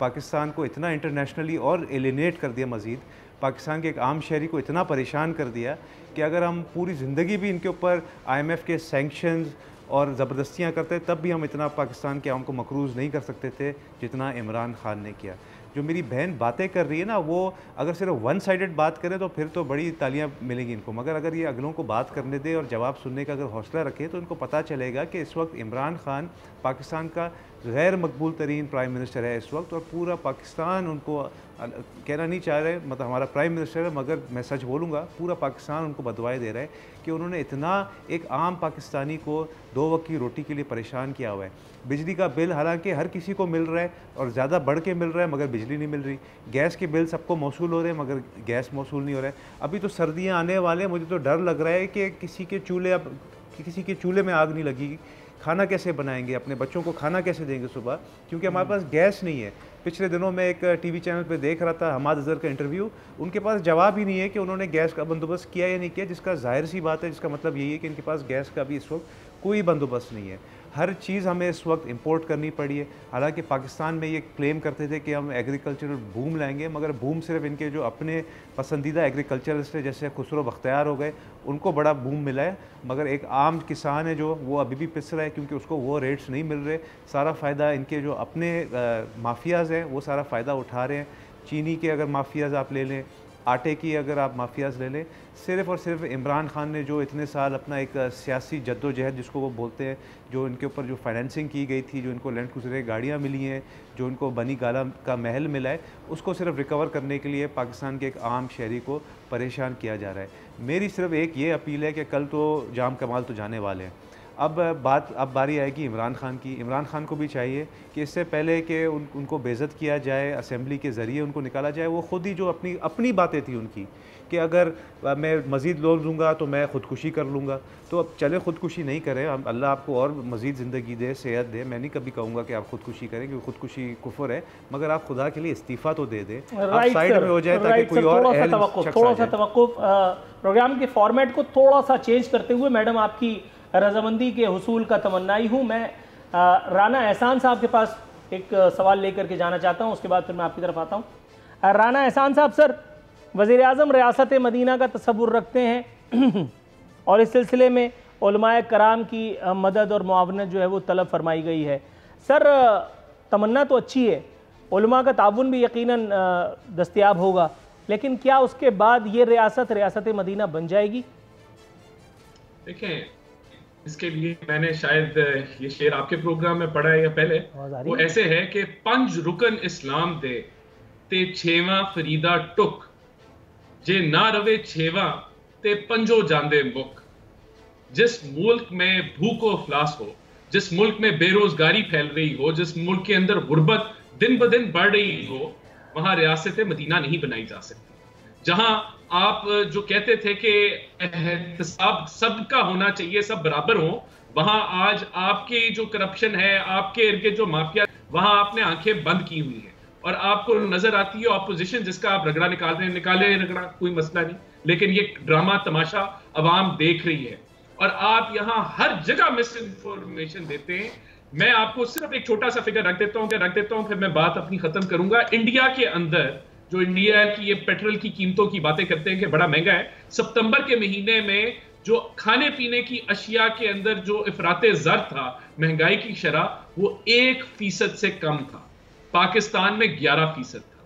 पाकिस्तान को इतना इंटरनेशनली और एलिनेट कर दिया, मज़ीद पाकिस्तान के एक आम शहरी को इतना परेशान कर दिया कि अगर हम पूरी ज़िंदगी भी इनके ऊपर IMF के सैंक्शंस और ज़बरदस्तियाँ करते तब भी हम इतना पाकिस्तान के आवाम को मकरूज़ नहीं कर सकते थे जितना इमरान खान ने किया। जो मेरी बहन बातें कर रही है ना, वो अगर सिर्फ वन साइडेड बात करें तो फिर तो बड़ी तालियां मिलेंगी इनको, मगर अगर ये अगलों को बात करने दे और जवाब सुनने का अगर हौसला रखे तो इनको पता चलेगा कि इस वक्त इमरान खान पाकिस्तान का गैर मकबूल तरीन प्राइम मिनिस्टर है इस वक्त, और पूरा पाकिस्तान उनको कहना नहीं चाह रहे, मतलब हमारा प्राइम मिनिस्टर है, मगर मैं सच बोलूँगा पूरा पाकिस्तान उनको बदवाएँ दे रहा है कि उन्होंने इतना एक आम पाकिस्तानी को 2 वक्त की रोटी के लिए परेशान किया हुआ है। बिजली का बिल हालांकि हर किसी को मिल रहा है और ज़्यादा बढ़ के मिल रहा है, मगर बिजली नहीं मिल रही। गैस के बिल सबको मौसूल हो रहे हैं, मगर गैस मौसूल नहीं हो रहा है। अभी तो सर्दियाँ आने वाले हैं, मुझे तो डर लग रहा है कि किसी के चूल्हे में आग नहीं लगेगी, खाना कैसे बनाएंगे, अपने बच्चों को खाना कैसे देंगे सुबह, क्योंकि हमारे पास गैस नहीं है। पिछले दिनों में एक टीवी चैनल पे देख रहा था हमाद अजहर का इंटरव्यू, उनके पास जवाब ही नहीं है कि उन्होंने गैस का बंदोबस्त किया या नहीं किया, जिसका जाहिर सी बात है, जिसका मतलब यही है कि इनके पास गैस का भी इस वक्त कोई बंदोबस्त नहीं है। हर चीज़ हमें इस वक्त इंपोर्ट करनी पड़ी है। हालांकि पाकिस्तान में ये क्लेम करते थे कि हम एग्रीकल्चरल बूम लाएंगे, मगर बूम सिर्फ इनके जो अपने पसंदीदा एग्रीकल्चरलिस्ट है जैसे खुसरो बख्तियार हो गए, उनको बड़ा बूम मिला है, मगर एक आम किसान है जो वो अभी भी पिस रहा है क्योंकि उसको वो रेट्स नहीं मिल रहे। सारा फ़ायदा इनके जो अपने माफियाज़ हैं वो सारा फ़ायदा उठा रहे हैं। चीनी के अगर माफियाज़ आप ले लें, आटे की अगर आप माफियाज़ ले लें, सिर्फ़ और सिर्फ इमरान खान ने जो इतने साल अपना एक सियासी जद्दोजहद जिसको वो बोलते हैं, जो इनके ऊपर जो फाइनेंसिंग की गई थी, जो इनको लैंड क्रूज़र गाड़ियाँ मिली हैं, जो इनको बनी गाला का महल मिला है, उसको सिर्फ रिकवर करने के लिए पाकिस्तान के एक आम शहरी को परेशान किया जा रहा है। मेरी सिर्फ एक ये अपील है कि कल तो जाम कमाल तो जाने वाले हैं। अब बारी आएगी इमरान खान की। इमरान खान को भी चाहिए कि इससे पहले कि उनको बेइज्जत किया जाए, असेंबली के ज़रिए उनको निकाला जाए, वो ख़ुद ही जो अपनी बातें थी उनकी कि अगर मैं मज़ीद लोन लूँगा तो मैं ख़ुदकुशी कर लूँगा, तो अब चले ख़ुदकुशी नहीं करें, अल्लाह आपको और मज़ीद ज़िंदगी दे, सेहत दे। मैं नहीं कभी कहूँगा कि आप ख़ुदकुशी करें क्योंकि ख़ुदकुशी कुफ्र है, मगर आप खुदा के लिए इस्तीफ़ा तो दे दें, आप साइड में हो जाए ताकि कोई और थोड़ा सा तवक्कुफ प्रोग्राम के फॉर्मेट को थोड़ा सा चेंज करते हुए, मैडम आपकी रजामंदी के हुसूल का तमन्नाई हूँ। मैं राना एहसान साहब के पास एक सवाल लेकर के जाना चाहता हूँ, उसके बाद फिर मैं आपकी तरफ आता हूँ। राना एहसान साहब, सर वज़ीर आज़म रियासत मदीना का तसव्वुर रखते हैं और इस सिलसिले में उलमाए कराम की मदद और मुआवनत जो है वो तलब फरमाई गई है। सर तमन्ना तो अच्छी है, उलमा का ताउन भी यकीनन दस्तयाब होगा, लेकिन क्या उसके बाद ये रियासत मदीना बन जाएगी? देखें, इसके लिए मैंने शायद ये शेर आपके प्रोग्राम में पढ़ा है या पहले, वो ऐसे है कि 5 रुकन इस्लाम दे ते 6वां फरीदा टुक, जे ना रवे 6वां ते 5 जांदे मुक। जिस मुल्क में भूख और अफलास हो, जिस मुल्क में बेरोजगारी फैल रही हो, जिस मुल्क के अंदर गुर्बत दिन ब दिन बढ़ रही हो, वहां रियासत मदीना नहीं बनाई जा सकती। जहां आप जो कहते थे कि एहतसाब सबका होना चाहिए, सब बराबर हो, वहां आज आपकी जो करप्शन है, आपके इनके जो माफिया, वहां आपने आंखें बंद की हुई है और आपको नजर आती है ऑपोजिशन जिसका आप रगड़ा निकाल रहे हैं। निकाले रगड़ा, कोई मसला नहीं, लेकिन ये ड्रामा तमाशा अवाम देख रही है और आप यहाँ हर जगह मिस इन्फॉर्मेशन देते हैं। मैं आपको सिर्फ एक छोटा सा फिगर रख देता हूँ, फिर मैं बात अपनी खत्म करूंगा। इंडिया के अंदर जो इंडिया की ये पेट्रोल की कीमतों की बातें करते हैं कि बड़ा महंगा है, सितंबर के महीने में जो खाने पीने की अशिया के अंदर जो इफराते ज़र था, महंगाई की शरह, वो 1% से कम था। पाकिस्तान में 11% था।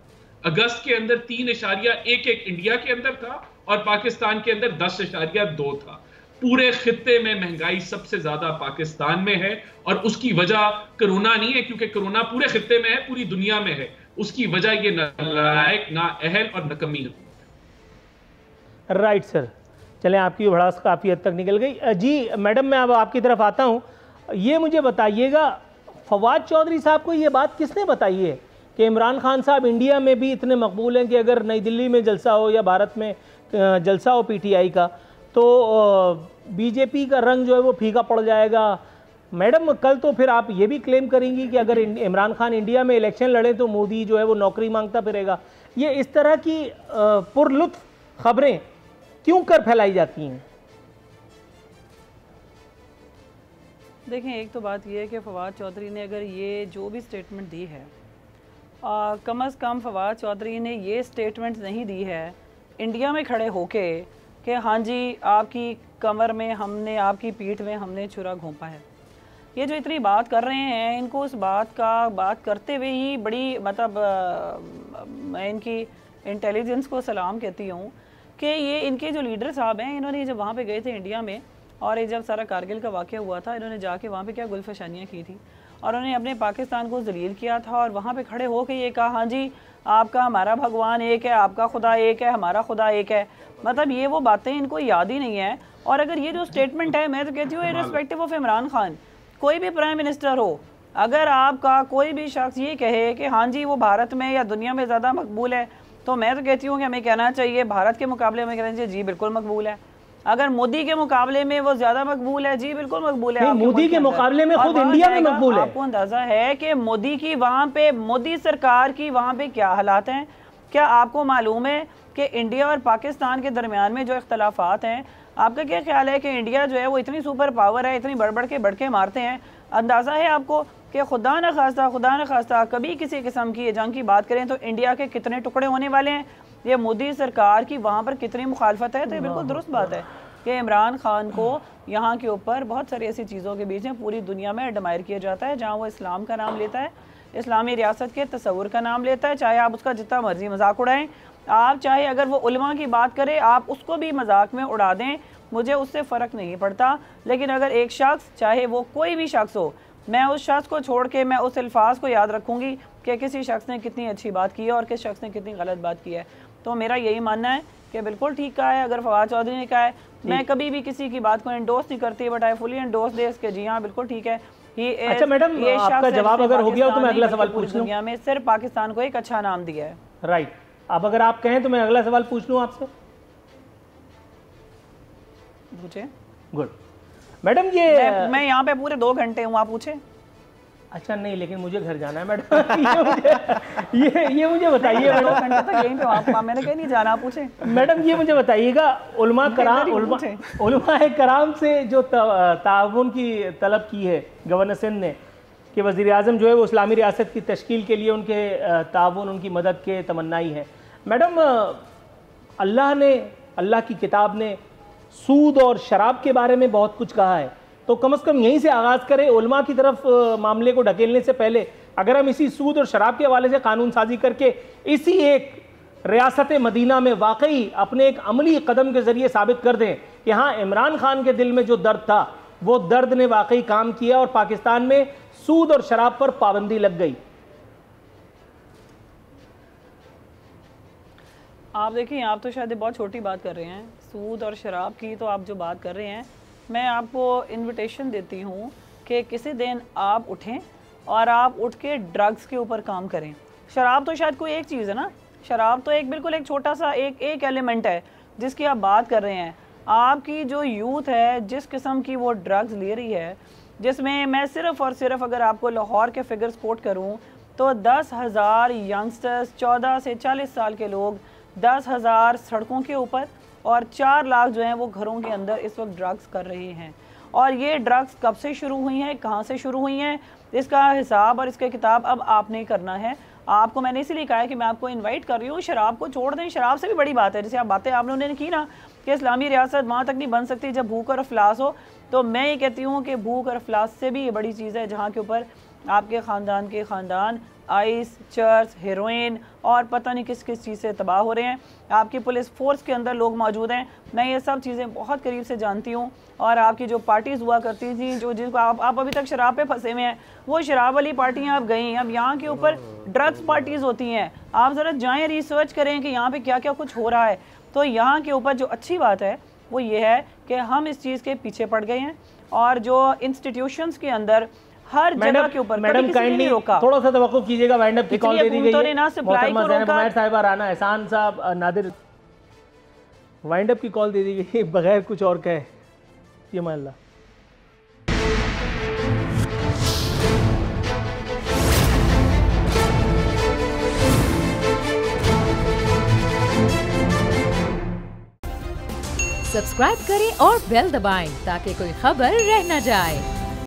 अगस्त के अंदर 3.11 इंडिया के अंदर था और पाकिस्तान के अंदर 10.2 था। पूरे खित्ते में महंगाई सबसे ज्यादा पाकिस्तान में है और उसकी वजह कोरोना नहीं है, क्योंकि कोरोना पूरे खित्ते में है, पूरी दुनिया में है। उसकी वजह ये नालायक, नाअहल और नकमी है। राइट सर, चलें आपकी भड़ास काफ़ी हद तक निकल गई। जी मैडम, मैं अब आपकी तरफ आता हूँ। ये मुझे बताइएगा, फवाद चौधरी साहब को ये बात किसने बताई है कि इमरान खान साहब इंडिया में भी इतने मकबूल हैं कि अगर नई दिल्ली में जलसा हो या भारत में जलसा हो पीटीआई का, तो बीजेपी का रंग जो है वो फीका पड़ जाएगा। मैडम, कल तो फिर आप ये भी क्लेम करेंगी कि अगर इमरान खान इंडिया में इलेक्शन लड़े तो मोदी जो है वो नौकरी मांगता फिरेगा। ये इस तरह की पुरलुत्फ खबरें क्यों कर फैलाई जाती हैं? देखें, एक तो बात यह है कि फवाद चौधरी ने अगर ये जो भी स्टेटमेंट दी है, कम अज़ कम फवाद चौधरी ने ये स्टेटमेंट नहीं दी है इंडिया में खड़े होके कि हाँ जी आपकी कमर में हमने, आपकी पीठ में हमने छुरा घोंपा है। ये जो इतनी बात कर रहे हैं, इनको उस बात करते हुए ही बड़ी मतलब मैं इनकी इंटेलिजेंस को सलाम कहती हूँ कि ये इनके जो लीडर साहब हैं, इन्होंने जब वहाँ पे गए थे इंडिया में, और ये जब सारा कारगिल का वाक़या हुआ था, इन्होंने जाके वहाँ पे क्या गुलफशानियाँ की थी और उन्होंने अपने पाकिस्तान को जलील किया था। और वहाँ पे खड़े होकर ये कहा, हाँ जी आपका हमारा भगवान एक है, आपका खुदा एक है, हमारा खुदा एक है। मतलब ये वो बातें इनको याद ही नहीं है। और अगर ये जो स्टेटमेंट है, मैं तो कहती हूँ इर्रिस्पेक्टिव ऑफ इमरान खान, कोई भी प्राइम मिनिस्टर हो, अगर आपका कोई भी शख्स ये कहे कि हाँ जी वो भारत में या दुनिया में ज़्यादा मकबूल है, तो मैं तो कहती हूँ कि हमें कहना चाहिए भारत के मुकाबले में कहना चाहिए जी बिल्कुल मकबूल है। अगर मोदी के मुकाबले में वो ज्यादा मकबूल है, जी बिल्कुल मकबूल है। मोदी के मुकाबले में खुद इंडिया में मकबूल है। आपको अंदाजा है कि मोदी की वहाँ पे, मोदी सरकार की वहाँ पे क्या हालात हैं? क्या आपको मालूम है कि इंडिया और पाकिस्तान के दरमियान में जो इख्तलाफात हैं, आपका क्या ख्याल है कि इंडिया जो है वो इतनी सुपर पावर है, इतनी बढ़ के मारते हैं? अंदाज़ा है आपको कि खुदा न खास्ता कभी किसी किस्म की जंग की बात करें तो इंडिया के कितने टुकड़े होने वाले हैं? ये मोदी सरकार की वहाँ पर कितनी मुखालफत है। तो ये बिल्कुल दुरुस्त बात है कि इमरान खान को यहाँ के ऊपर बहुत सारी ऐसी चीज़ों के बीच में पूरी दुनिया में एडमायर किया जाता है, जहाँ वो इस्लाम का नाम लेता है, इस्लामी रियासत के तस्वुर का नाम लेता है। चाहे आप उसका जितना मर्जी मजाक उड़ाएं, आप चाहे अगर वो उलमा की बात करें आप उसको भी मजाक में उड़ा दें, मुझे उससे फ़र्क नहीं पड़ता। लेकिन अगर एक शख्स, चाहे वो कोई भी शख्स हो, मैं उस शख्स को छोड़ के मैं उस अल्फाज को याद रखूँगी कि किसी शख्स ने कितनी अच्छी बात की है और किस शख्स ने कितनी गलत बात की है। तो मेरा यही मानना है कि बिल्कुल ठीक कहा है अगर फवाद चौधरी ने कहा है। मैं कभी भी किसी की बात को एंडोर्स नहीं करती, but I fully endorse this कि जी हाँ बिल्कुल ठीक है। अच्छा मैडम, आपका जवाब अगर हो गया तो मैं अगला सवाल पूछ लूं। दुनिया में सिर्फ पाकिस्तान को एक अच्छा नाम दिया है। राइट, अब अगर आप कहें तो मैं अगला सवाल पूछ लूं आपसे। पूछे। गुड मैडम, ये मैं यहाँ पे पूरे 2 घंटे हूँ, आप पूछे। अच्छा नहीं, लेकिन मुझे घर जाना है मैडम। ये मुझे बताइए मैडम। 2 घंटे तक यहीं पे आप, मैंने कहीं नहीं जाना, आप पूछे। मैडम ये मुझे बताइएगा, उलमा कराम से जो ताउन की तलब की है गवर्नर सिंध ने कि वज़ीर आज़म जो है वो इस्लामी रियासत की तश्कील के लिए उनके ताउन, उनकी मदद के तमन्नाई है। मैडम, अल्लाह की किताब ने सूद और शराब के बारे में बहुत कुछ कहा है, तो कम से कम यहीं से आगाज़ करें। उलमा की तरफ मामले को ढकेलने से पहले अगर हम इसी सूद और शराब के हवाले से कानून साजी करके इसी एक रियासत मदीना में वाकई अपने एक अमली कदम के ज़रिए साबित कर दें कि हाँ, इमरान खान के दिल में जो दर्द था वो दर्द ने वाकई काम किया और पाकिस्तान में सूद और शराब पर पाबंदी लग गई। आप देखिए, आप तो शायद बहुत छोटी बात कर रहे हैं, सूद और शराब की तो आप जो बात कर रहे हैं, मैं आपको इनविटेशन देती हूँ कि किसी दिन आप उठें और आप उठ के ड्रग्स के ऊपर काम करें। शराब तो शायद कोई एक चीज़ है ना, शराब तो एक बिल्कुल एक छोटा सा एक एलिमेंट है जिसकी आप बात कर रहे हैं। आपकी जो यूथ है, जिस किस्म की वो ड्रग्स ले रही है, जिसमें मैं सिर्फ़ और सिर्फ अगर आपको लाहौर के फिगर्स कोट करूँ तो 10,000 यंगस्टर्स, 14 से 40 साल के लोग, 10,000 सड़कों के ऊपर और 4 लाख जो हैं वो घरों के अंदर इस वक्त ड्रग्स कर रहे हैं। और ये ड्रग्स कब से शुरू हुई हैं, कहाँ से शुरू हुई हैं, इसका हिसाब और इसके किताब अब आपने करना है। आपको मैंने इसीलिए कहा है कि मैं आपको इनवाइट कर रही हूँ, शराब को छोड़ दें। शराब से भी बड़ी बात है, जैसे आप बातें आप लोगों ने की ना कि इस्लामी रियासत वहाँ तक नहीं बन सकती जब भूख और अफलास हो, तो मैं ये कहती हूँ कि भूख और अफलास से भी ये बड़ी चीज़ है जहाँ के ऊपर आपके ख़ानदान आइस, चर्च, हेरोइन और पता नहीं किस किस चीज़ से तबाह हो रहे हैं। आपकी पुलिस फोर्स के अंदर लोग मौजूद हैं, मैं ये सब चीज़ें बहुत करीब से जानती हूँ। और आपकी जो पार्टीज़ हुआ करती थी, जो जिनको आप अभी तक शराब पे फंसे हुए हैं, वो शराब वाली पार्टियाँ अब गई। अब यहाँ के ऊपर ड्रग्स पार्टीज़ होती हैं। आप ज़रा जाएँ, रिसर्च करें कि यहाँ पर क्या क्या कुछ हो रहा है। तो यहाँ के ऊपर जो अच्छी बात है वो ये है कि हम इस चीज़ के पीछे पड़ गए हैं और जो इंस्टीट्यूशंस के अंदर हर जगह के ऊपर मैडम काइंडली थोड़ा सा तवक्कुफ कीजिएगा, वाइंड अप की कॉल दे दी गई है। मोहतरमा ज़ैनब उमैर साहिबा, राना एहसान साहब, नादिर, वाइंड अप की कॉल दे दी गई बगैर कुछ और कहे। ये मान ला सब्सक्राइब करें और बेल दबाएं ताकि कोई खबर रह न जाए।